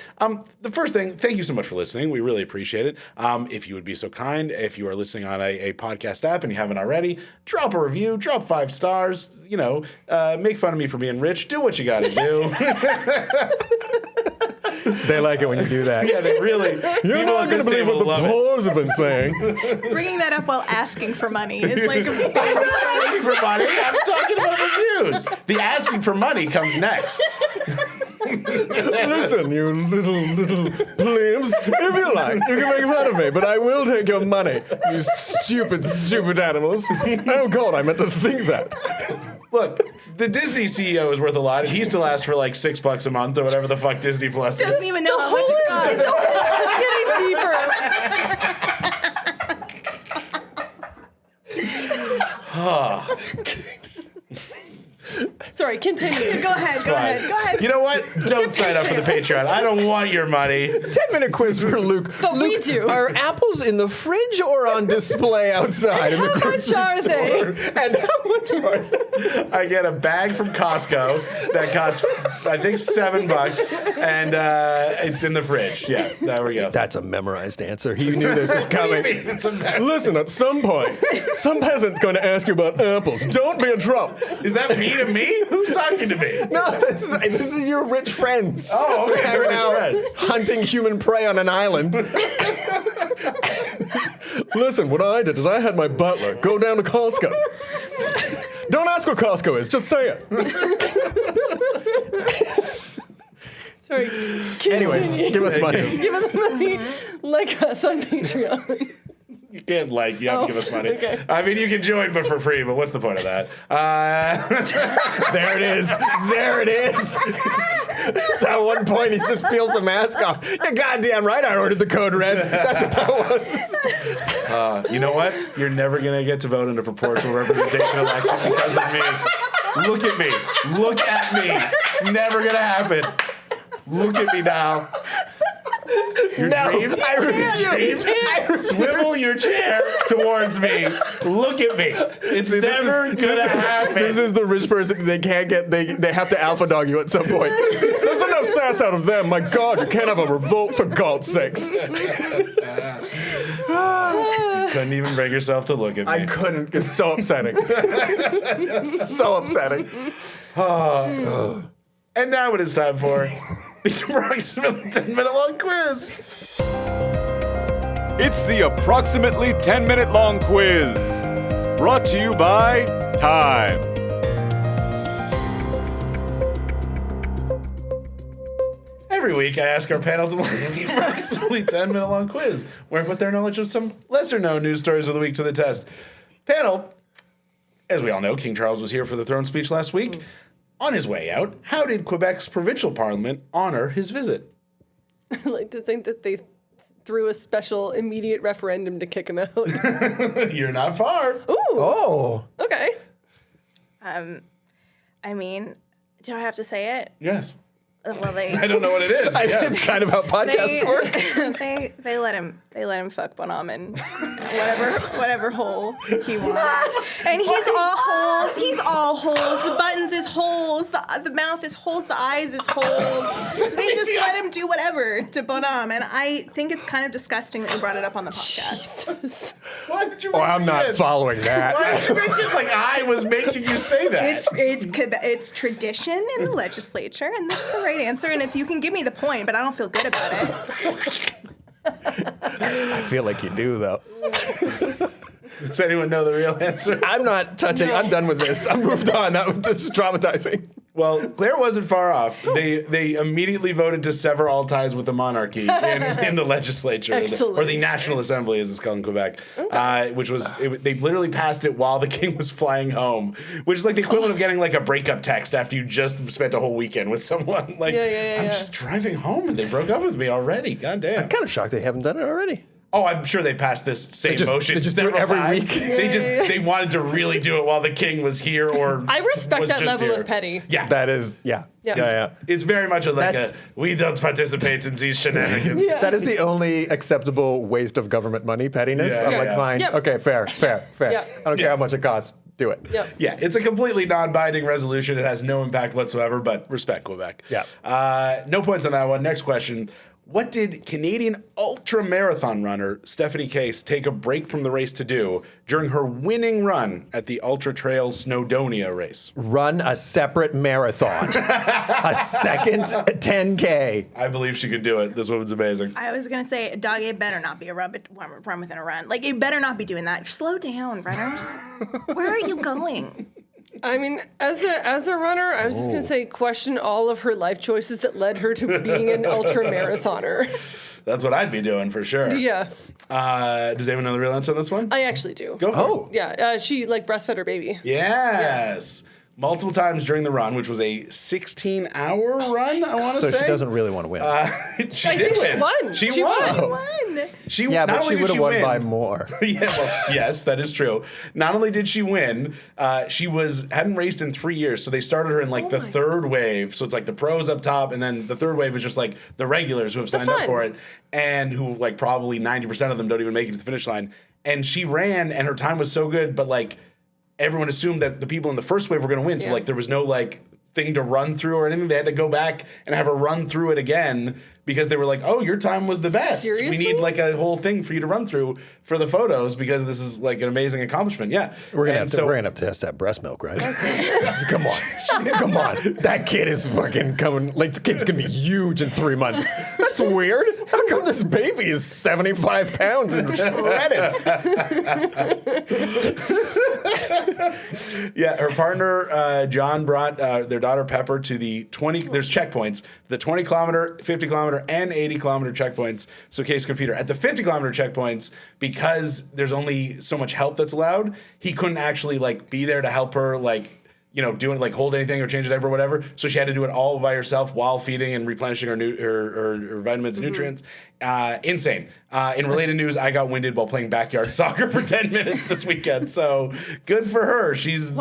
The first thing, thank you so much for listening. We really appreciate it. If you would be so kind, if you are listening on a podcast app and you haven't already, drop a review, drop 5 stars, make fun of me for being rich. Do what you got to do. They like it when you do that. Yeah, they really. You're not going to believe what the polls have been saying. Bringing that up while asking for money is like a Asking for money? I'm talking about reviews. The asking for money comes next. Listen, you little plebs. If you like, you can make fun of me, but I will take your money. You stupid animals. Oh, God, I meant to think that. Look, the Disney CEO is worth a lot. He still asks for like $6 a month or whatever the fuck Disney Plus is. doesn't even know how much it costs. It's getting deeper. Sorry, continue. Go ahead. You know what? Don't sign up for the Patreon. I don't want your money. 10-minute quiz for Luke. But Luke, we do. Are apples in the fridge or on display outside in the How grocery much are store? they? And how much are they? I get a bag from Costco that costs, I think, $7, and it's in the fridge. Yeah, there we go. That's a memorized answer. He knew this was coming. It's a bag. Listen, at some point, some peasant's going to ask you about apples. Don't be a Trump. Is that me to me? Who's talking to me? No, this is your rich friends. Oh, okay, Hanging rich out, friends. hunting human prey on an island. Listen, what I did is I had my butler go down to Costco. Don't ask what Costco is, just say it. Sorry. Anyways, give us money. Give us money. Like us on Patreon. You can't you have to give us money. Okay. I mean, you can join, but for free, but what's the point of that? There it is. There it is. So at one point, he just peels the mask off. You're goddamn right I ordered the code red. That's what that was. You know what? You're never going to get to vote in a proportional representation election because of me. Look at me. Look at me. Never going to happen. Look at me now. Your dreams? I refuse. Swivel your chair towards me. Look at me. It's never gonna happen. This is the rich person they can't get. They have to alpha dog you at some point. There's enough sass out of them. My God, you can't have a revolt for God's sakes. You couldn't even bring yourself to look at me. I couldn't. It's so upsetting. So upsetting. And now it is time for the approximately 10-minute long quiz. It's the approximately 10-minute long quiz. Brought to you by Time. Every week, I ask our panel to play the approximately 10-minute long quiz, where I put their knowledge of some lesser-known news stories of the week to the test. Panel, as we all know, King Charles was here for the throne speech last week. On his way out, how did Quebec's provincial parliament honor his visit? I like to think that they threw a special immediate referendum to kick him out. You're not far. Ooh. Oh. Okay. I mean, do I have to say it? Yes. Well, I don't know what it is. But yes. It's kind of how podcasts work. they let him fuck Bonhomme in whatever hole he wanted. And he's all holes. He's all holes. The buttons is holes. The mouth is holes. The eyes is holes. They just let him do whatever to Bonhomme. And I think it's kind of disgusting that you brought it up on the podcast. Why did you Oh, make I'm me not in? following Why that. did you make it like I was making you say that? It's tradition in the legislature, and that's the right answer. And you can give me the point, but I don't feel good about it. I feel like you do, though. Does anyone know the real answer? I'm not touching. I'm done with this. I'm moved on. That was just traumatizing. Well, Claire wasn't far off. They immediately voted to sever all ties with the monarchy in the legislature, or the National Assembly, as it's called in Quebec, which was they literally passed it while the king was flying home, which is like the equivalent of getting like a breakup text after you just spent a whole weekend with someone. Like, I'm just driving home and they broke up with me already. God damn. I'm kind of shocked they haven't done it already. Oh, I'm sure they passed this same motion they just do it several every times. week. They wanted to really do it while the king was here, or I respect was that just level here. of petty. Yeah, That is, yeah. It's very much That's- we don't participate in these shenanigans. That is the only acceptable waste of government money, pettiness. Yeah, I'm yeah, like, yeah. fine. Yep. Okay, fair. Yeah. I don't care how much it costs. Do it. Yep. Yeah, it's a completely non-binding resolution. It has no impact whatsoever, but respect Quebec. Yeah. No points on that one. Next question. What did Canadian ultra-marathon runner Stephanie Case take a break from the race to do during her winning run at the Ultra Trail Snowdonia race? Run a separate marathon. A second 10K. I believe she could do it. This woman's amazing. I was gonna say, dog, it better not be a run within a run. Like, it better not be doing that. Slow down, runners. Where are you going? I mean, as a runner, I was just going to say question all of her life choices that led her to being an ultra marathoner. That's what I'd be doing for sure. Yeah, Does anyone know the real answer on this one? I actually do. Go for it. Yeah, she breastfed her baby. Yes. Multiple times during the run, which was a 16-hour run, I want to So say. she doesn't really want to win. She I did think win. she won. She won. She won. yeah, not but only she did would have won win- by more. Yeah, well, yes, that is true. Not only did she win, she hadn't raced in 3 years, so they started her in the third wave. So it's like the pros up top, and then the third wave is just like the regulars who have signed up for it, and who probably 90% of them don't even make it to the finish line. And she ran, and her time was so good, but everyone assumed that the people in the first wave were going to win. So there was no thing to run through or anything. They had to go back and have her run through it again because they were like, "Oh, your time was the best. Seriously? We need a whole thing for you to run through for the photos because this is an amazing accomplishment." Yeah, We're gonna have to test that breast milk, right? Come on, come on. That kid is fucking coming. This kid's gonna be huge in 3 months. That's weird. How come this baby is 75 pounds and shredded? Yeah, her partner John brought their daughter Pepper to the 20. There's checkpoints: the 20-kilometer, 50-kilometer, and 80-kilometer checkpoints. So Case could feed her at the 50-kilometer checkpoints because there's only so much help that's allowed. He couldn't actually be there to help her do it, hold anything or change a diaper or whatever. So she had to do it all by herself while feeding and replenishing her vitamins and nutrients. Insane. In related news, I got winded while playing backyard soccer for 10 minutes this weekend. So good for her. She's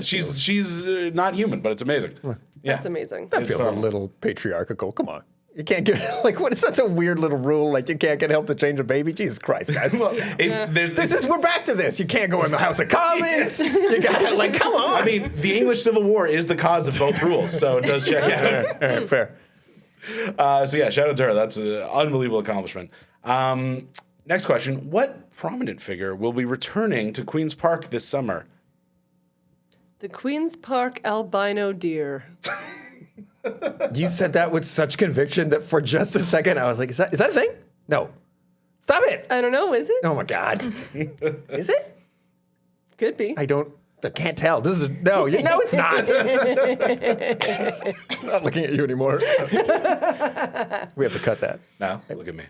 she's not human, but it's amazing. Yeah. That's amazing. That feels a little patriarchal. Come on. You can't get what is such a weird little rule? You can't get help to change a baby. Jesus Christ, guys! We're back to this. You can't go in the House of Commons. You got come on. I mean, the English Civil War is the cause of both rules, so it does check out. All right, fair. So yeah, shout out to her. That's an unbelievable accomplishment. Next question: what prominent figure will be returning to Queen's Park this summer? The Queen's Park albino deer. You said that with such conviction that for just a second I was like, is that a thing? No. Stop it. I don't know, is it? Oh my God. Is it? Could be. I can't tell. This is no, it's not. I'm not looking at you anymore. We have to cut that. No, look at me.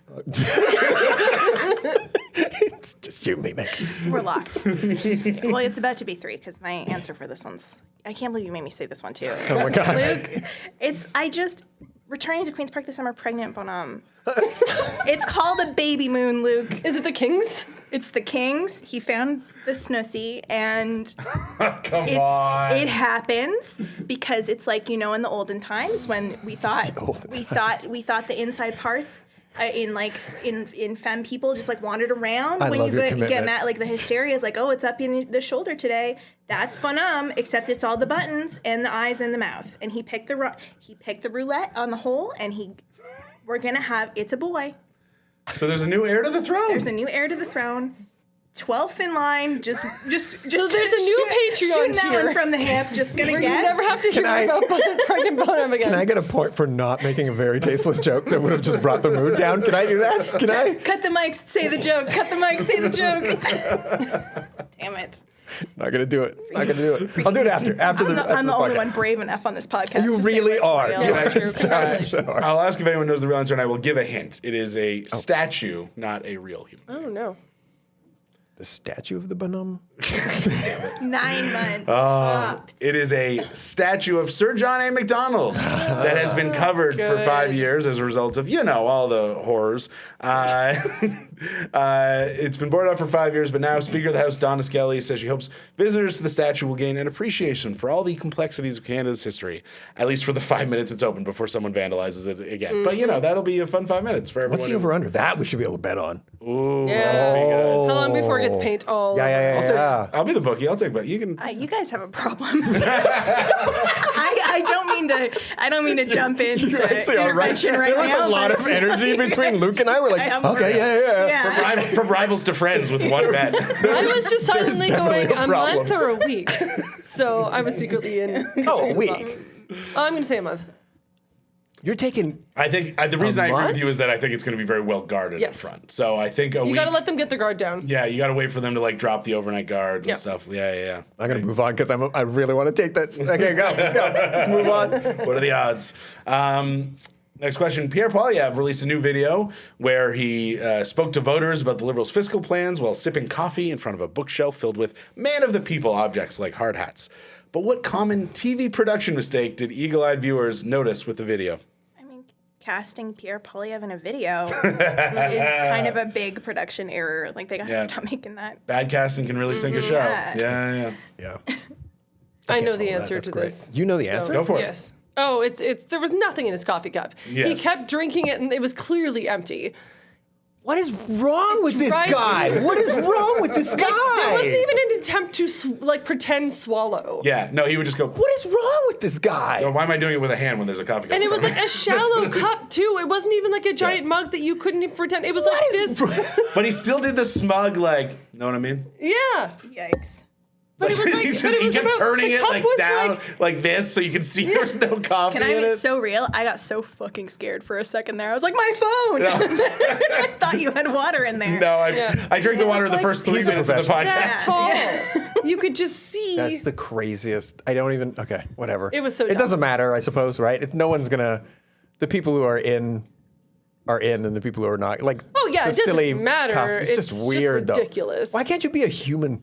It's just you and me, Mick. We're locked. Well, it's about to be 3 because my answer for this one's. I can't believe you made me say this one too. Oh my God. Luke, returning to Queen's Park this summer, pregnant bonhomme. It's called a baby moon, Luke. Is it the Kings? It's the Kings. He found the Snoozy, and It happens because it's in the olden times when we thought the inside parts. In femme people just like wandered around. I when love you your get commitment. mad, like the hysteria is like, oh, it's up in the shoulder today. That's bonhomme, except it's all the buttons and the eyes and the mouth. And he picked the roulette on the hole, and we're gonna have it's a boy. So there's a new heir to the throne. There's a new heir to the throne. 12th in line, just. So there's a new Patreon shooting that tier. one from the hip. Just gonna You guess. never have to hear about pregnant bonhomme again. Can I get a point for not making a very tasteless joke that would have just brought the mood down? Can I do that? Can I? Cut the mics, say the joke. Cut the mics, say the joke. Damn it. Not gonna do it. Not gonna do it. I'll do it after I'm the the only podcast. one brave enough on this podcast. You to say really what's are. real. You Yeah, true. 1,000% are. I'll ask if anyone knows the real answer, and I will give a hint. It is a statue, not a real human. Oh, no. The statue of the bonhomme? 9 months. Popped. It is a statue of Sir John A. Macdonald that has been covered for 5 years as a result of, all the horrors. It's been boarded up for 5 years, but now Speaker of the House Donna Skelly says she hopes visitors to the statue will gain an appreciation for all the complexities of Canada's history, at least for the 5 minutes it's open before someone vandalizes it again. But, that'll be a fun 5 minutes for everyone. What's the over-under? That we should be able to bet on. Ooh, Yeah. that'd be good. How long before it gets paint all Yeah. over? I'll be the bookie. I'll take that. You can. You guys have a problem. I don't mean to jump into intervention right There was now. a lot but of energy between Luke and I. We're like, have okay, more- yeah. From rivals to friends with one bet. I was just silently definitely going a a problem. month or a week. So I was secretly in. Oh, a week. I'm going to say a month. You're taking. I think the reason I agree month? with you is that I think it's going to be very well guarded Yes. up front. So I think a You week. got to let them get their guard down. Yeah, you got to wait for them to like drop the overnight guards Yeah. and stuff. Yeah. I'm gonna move on because I really want to take this. Okay, go. Let's go. Let's move on. What are the odds? Next question. Pierre Poilievre released a new video where he spoke to voters about the Liberals' fiscal plans while sipping coffee in front of a bookshelf filled with man-of-the-people objects like hard hats. But what common TV production mistake did eagle-eyed viewers notice with the video? I mean, casting Pierre Poilievre in a video is kind of a big production error. Like, they got to stop making that. Bad casting can really sink a show. Yeah. Yeah. I know follow the that. answer That's to great. this. You know the answer? Go for it. Yes. Oh, it's there was nothing in his coffee cup. He Yes. kept drinking it and it was clearly empty. What is wrong with this drives guy? me. What is wrong with this guy? There wasn't even an attempt to pretend swallow. Yeah, no, he would just go, What is wrong with this guy? "Oh, why am I doing it with a hand when there's a coffee cup? And it in was front like of a me?" shallow cup too. It wasn't even like a giant mug that you couldn't even pretend. It was like this. But he still did the smug, like, know what I mean? Yeah. Yikes. But it was like, he, just, but it he was kept about, turning the it cup like was down like this so you could see there was no coffee Can I in be it. so real? I got so fucking scared for a second there. I was like, my phone! I thought you had water in there. No, Yeah. I drank the It was water the like- first 3 He's a minutes of the professional. podcast. That's tall. You could just see. That's the craziest. I don't even. Okay, whatever. It was so It dumb. doesn't matter, I suppose, right? It's no one's gonna. The people who are in, and the people who are not. Like. Oh, yeah, the it doesn't silly matter. coffee- It's It's just weird, just ridiculous. though. Why can't you be a human?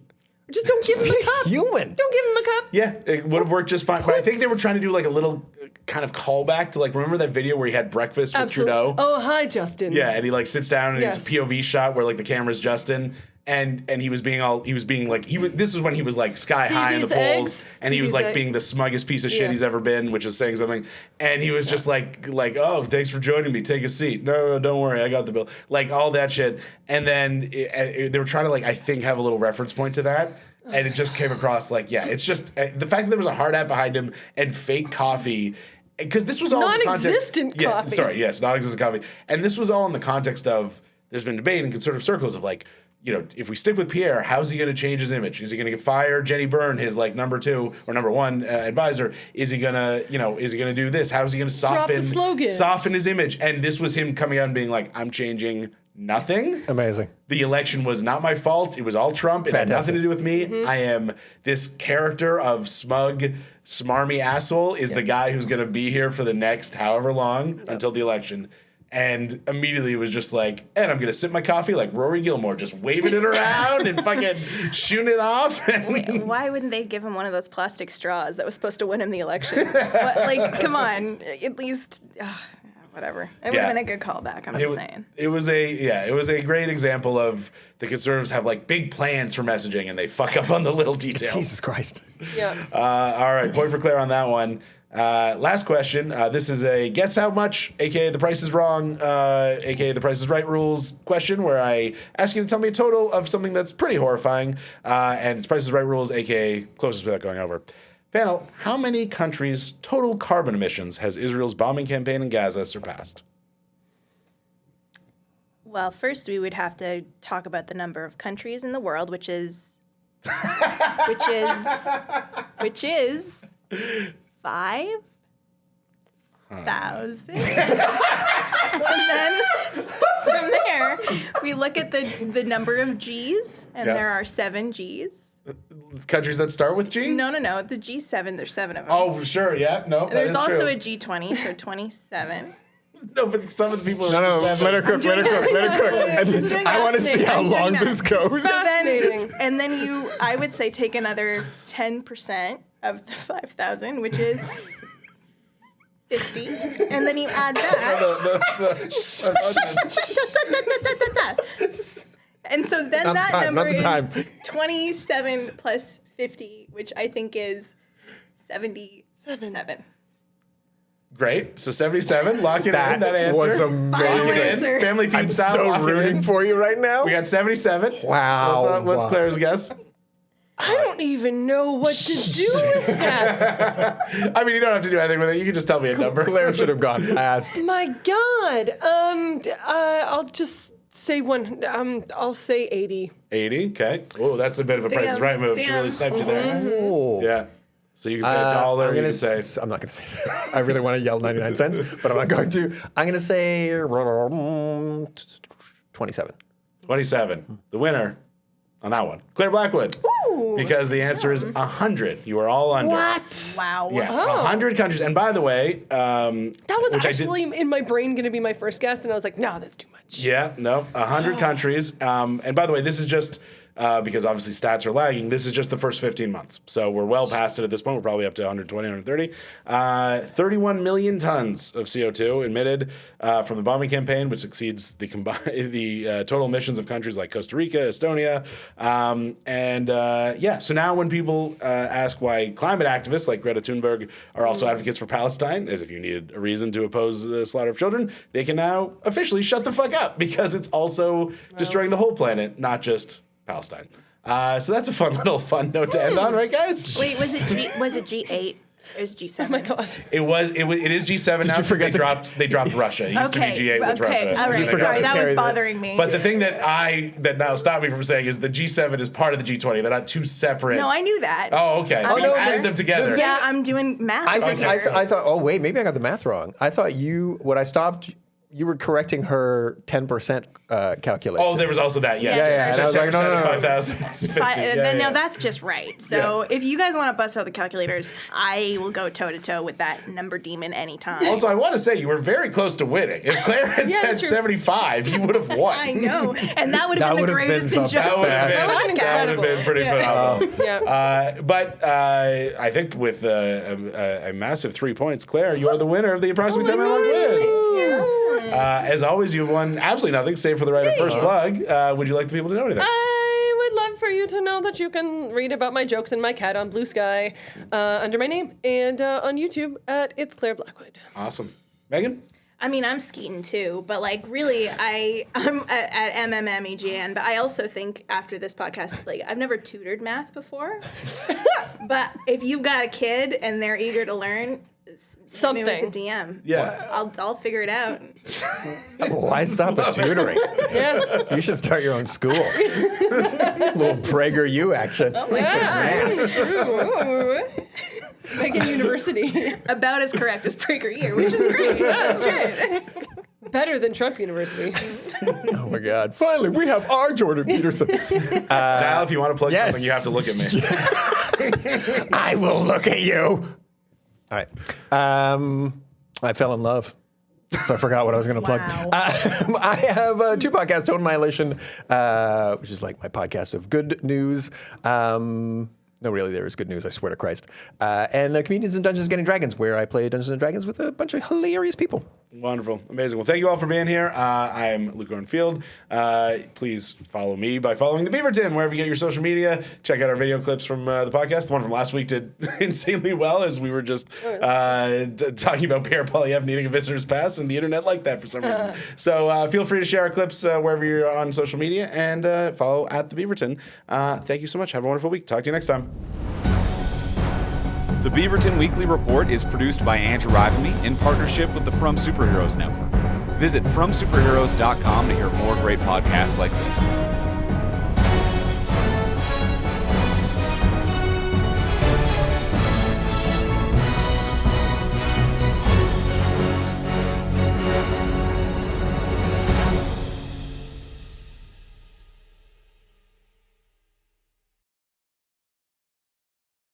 Just don't give him a cup. Human. Don't give him a cup. Yeah, it would have worked just fine. But I think they were trying to do like a little kind of callback to like, remember that video where he had breakfast with Absolutely. Trudeau? Oh, hi, Justin. Yeah, and he like sits down and Yes. it's a POV shot where like the camera's Justin. And he was being like this was when he was like sky See high in the these polls, eggs? and he See was these like eggs? being the smuggest piece of shit Yeah. he's ever been, which is saying something. And he was just like, oh, thanks for joining me. Take a seat. No, don't worry, I got the bill. Like all that shit. And then they were trying to like I think have a little reference point to that. And it just came across like, yeah, it's just the fact that there was a hard hat behind him and fake coffee. Because this was all in the context- Non-existent Yeah, coffee. sorry, yes, non-existent coffee. And this was all in the context of there's been debate in conservative circles of like, you know, if we stick with Pierre, how's he going to change his image? Is he going to fire Jenny Byrne, his like number 2 or number 1 advisor? Is he going to do this? How is he going to Drop the slogans. soften his image? And this was him coming out and being like, I'm changing nothing. Amazing. The election was not my fault. It was all Trump. It had nothing to do with me. Mm-hmm. I am this character of smug, smarmy asshole is the guy who's going to be here for the next however long until the election. And immediately it was just like, and I'm going to sip my coffee like Rory Gilmore, just waving it around and fucking shooting it off. Why wouldn't they give him one of those plastic straws that was supposed to win him the election? Like, come on. At least, whatever. It would Yeah. have been a good callback, I'm just saying. It was a great example of the conservatives have like big plans for messaging and they fuck up on the little details. Jesus Christ. Yeah. All right, point for Claire on that one. Last question. This is a guess how much, aka the price is wrong, aka the price is right rules question, where I ask you to tell me a total of something that's pretty horrifying, and it's price is right rules, aka closest without going over. Panel, how many countries' total carbon emissions has Israel's bombing campaign in Gaza surpassed? Well, first we would have to talk about the number of countries in the world, which is 5,000. And then from there, we look at the number of G's, and Yeah. there are 7 G's. Countries that start with G? No, the G7, there's 7 of them. Oh, sure, yeah, no, that There's is also true. a G20, so 27. No, but some of the people No, are let her cook. Let her cook. Let her cook. I want to see how I'm doing long math. this goes. Fascinating. And then I would say take another 10% of the 5,000, which is 50, and then you add that. And so then Not the that time, number not the time. is 27 plus 50, which I think is 77. Great. So 77. Lock it in. That answer. was Final amazing. answer. Family feud I'm style. so lock it rooting in. for you right now. We got 77. Wow. What's Claire's guess? I don't even know what to do with that. I mean, you don't have to do anything with it. You can just tell me a number. Claire should have gone past. My God. I'll just say I'll say 80. 80. Okay. Oh, that's a bit of a Price is Right move. She really sniped you there. Oh. Yeah. So you can say $1. You can say. I'm not going to say that. I really want to yell 99 cents, but I'm not going to. I'm going to say 27. 27. The winner on that one, Clare Blackwood. Because the answer is 100. You are all under. What? Wow. Yeah, 100 countries. And by the way, That was which I did- actually in my brain going to be my first guess, and I was like, no, that's too much. Yeah, no, 100 countries. And by the way, this is just because obviously stats are lagging. This is just the first 15 months. So we're well past it at this point. We're probably up to 120, 130. 31 million tons of CO2 emitted from the bombing campaign, which exceeds the total emissions of countries like Costa Rica, Estonia. So now when people ask why climate activists like Greta Thunberg are also advocates for Palestine, as if you needed a reason to oppose the slaughter of children, they can now officially shut the fuck up because it's also destroying the whole planet, not just Palestine. So that's a fun note to end on, right, guys? Wait, was it G8? It was G7. Oh my God. It is G7 now. you forget they dropped Russia. It used to be G8 with Russia. All right. forgot Sorry, to that carry was that. bothering me. But the thing that now stopped me from saying is the G7 is part of the G20. They're not two separate. no, I knew that. Oh, okay. Oh, You no, added them together. Yeah, I'm doing math. I think Okay. I thought. Oh wait, maybe I got the math wrong. I thought you were correcting her 10% calculation. Oh, there was also that. Yes. Yeah, yeah, and I was like, no, no, no. 5,000 plus 50. No, that's just right. So if you guys want to bust out the calculators, I will go toe to toe with that number demon anytime. Also, I want to say you were very close to winning. If Claire had Yeah, said it's true. 75, you would have won. I know, and that would That have been the would have been greatest the injustice. best. That would have been pretty phenomenal. Yeah. But I think with a massive 3 points, Claire, you are the winner of the approximately 10 minute long quiz. As always, you've won absolutely nothing, save for the right of first plug. Would you like the people to know anything? I would love for you to know that you can read about my jokes and my cat on Blue Sky under my name and on YouTube at It's Clare Blackwood. Awesome. Megan? I mean, I'm skeeting too, but like really, I'm at MMMEGN, but I also think after this podcast, like I've never tutored math before, but if you've got a kid and they're eager to learn, Something. With a DM. Yeah. I'll figure it out. Why stop at tutoring? Yeah. You should start your own school. Little PragerU action. Oh my God. Megan University. About as correct as PragerU, which is great. That's right. Better than Trump University. Oh my God! Finally, we have our Jordan Peterson. Now, if you want to plug yes. something, you have to look at me. I will look at you. All right. I fell in love. So I forgot what I was going to plug. Wow. I have 2 podcasts, Total Annihilation, which is like my podcast of good news. No, really, there is good news, I swear to Christ. And Comedians in Dungeons and Dragons, where I play Dungeons and Dragons with a bunch of hilarious people. Wonderful. Amazing. Well, thank you all for being here. I'm Luke Orenfield. Please follow me by following the Beaverton, wherever you get your social media. Check out our video clips from the podcast. The one from last week did insanely well, as we were just talking about Pierre Poilievre needing a visitor's pass, and the internet liked that for some reason. So feel free to share our clips wherever you're on social media, and follow at the Beaverton. Thank you so much. Have a wonderful week. Talk to you next time. The Beaverton Weekly Report is produced by Andrew Rivamy in partnership with the From Superheroes Network. Visit FromSuperheroes.com to hear more great podcasts like this.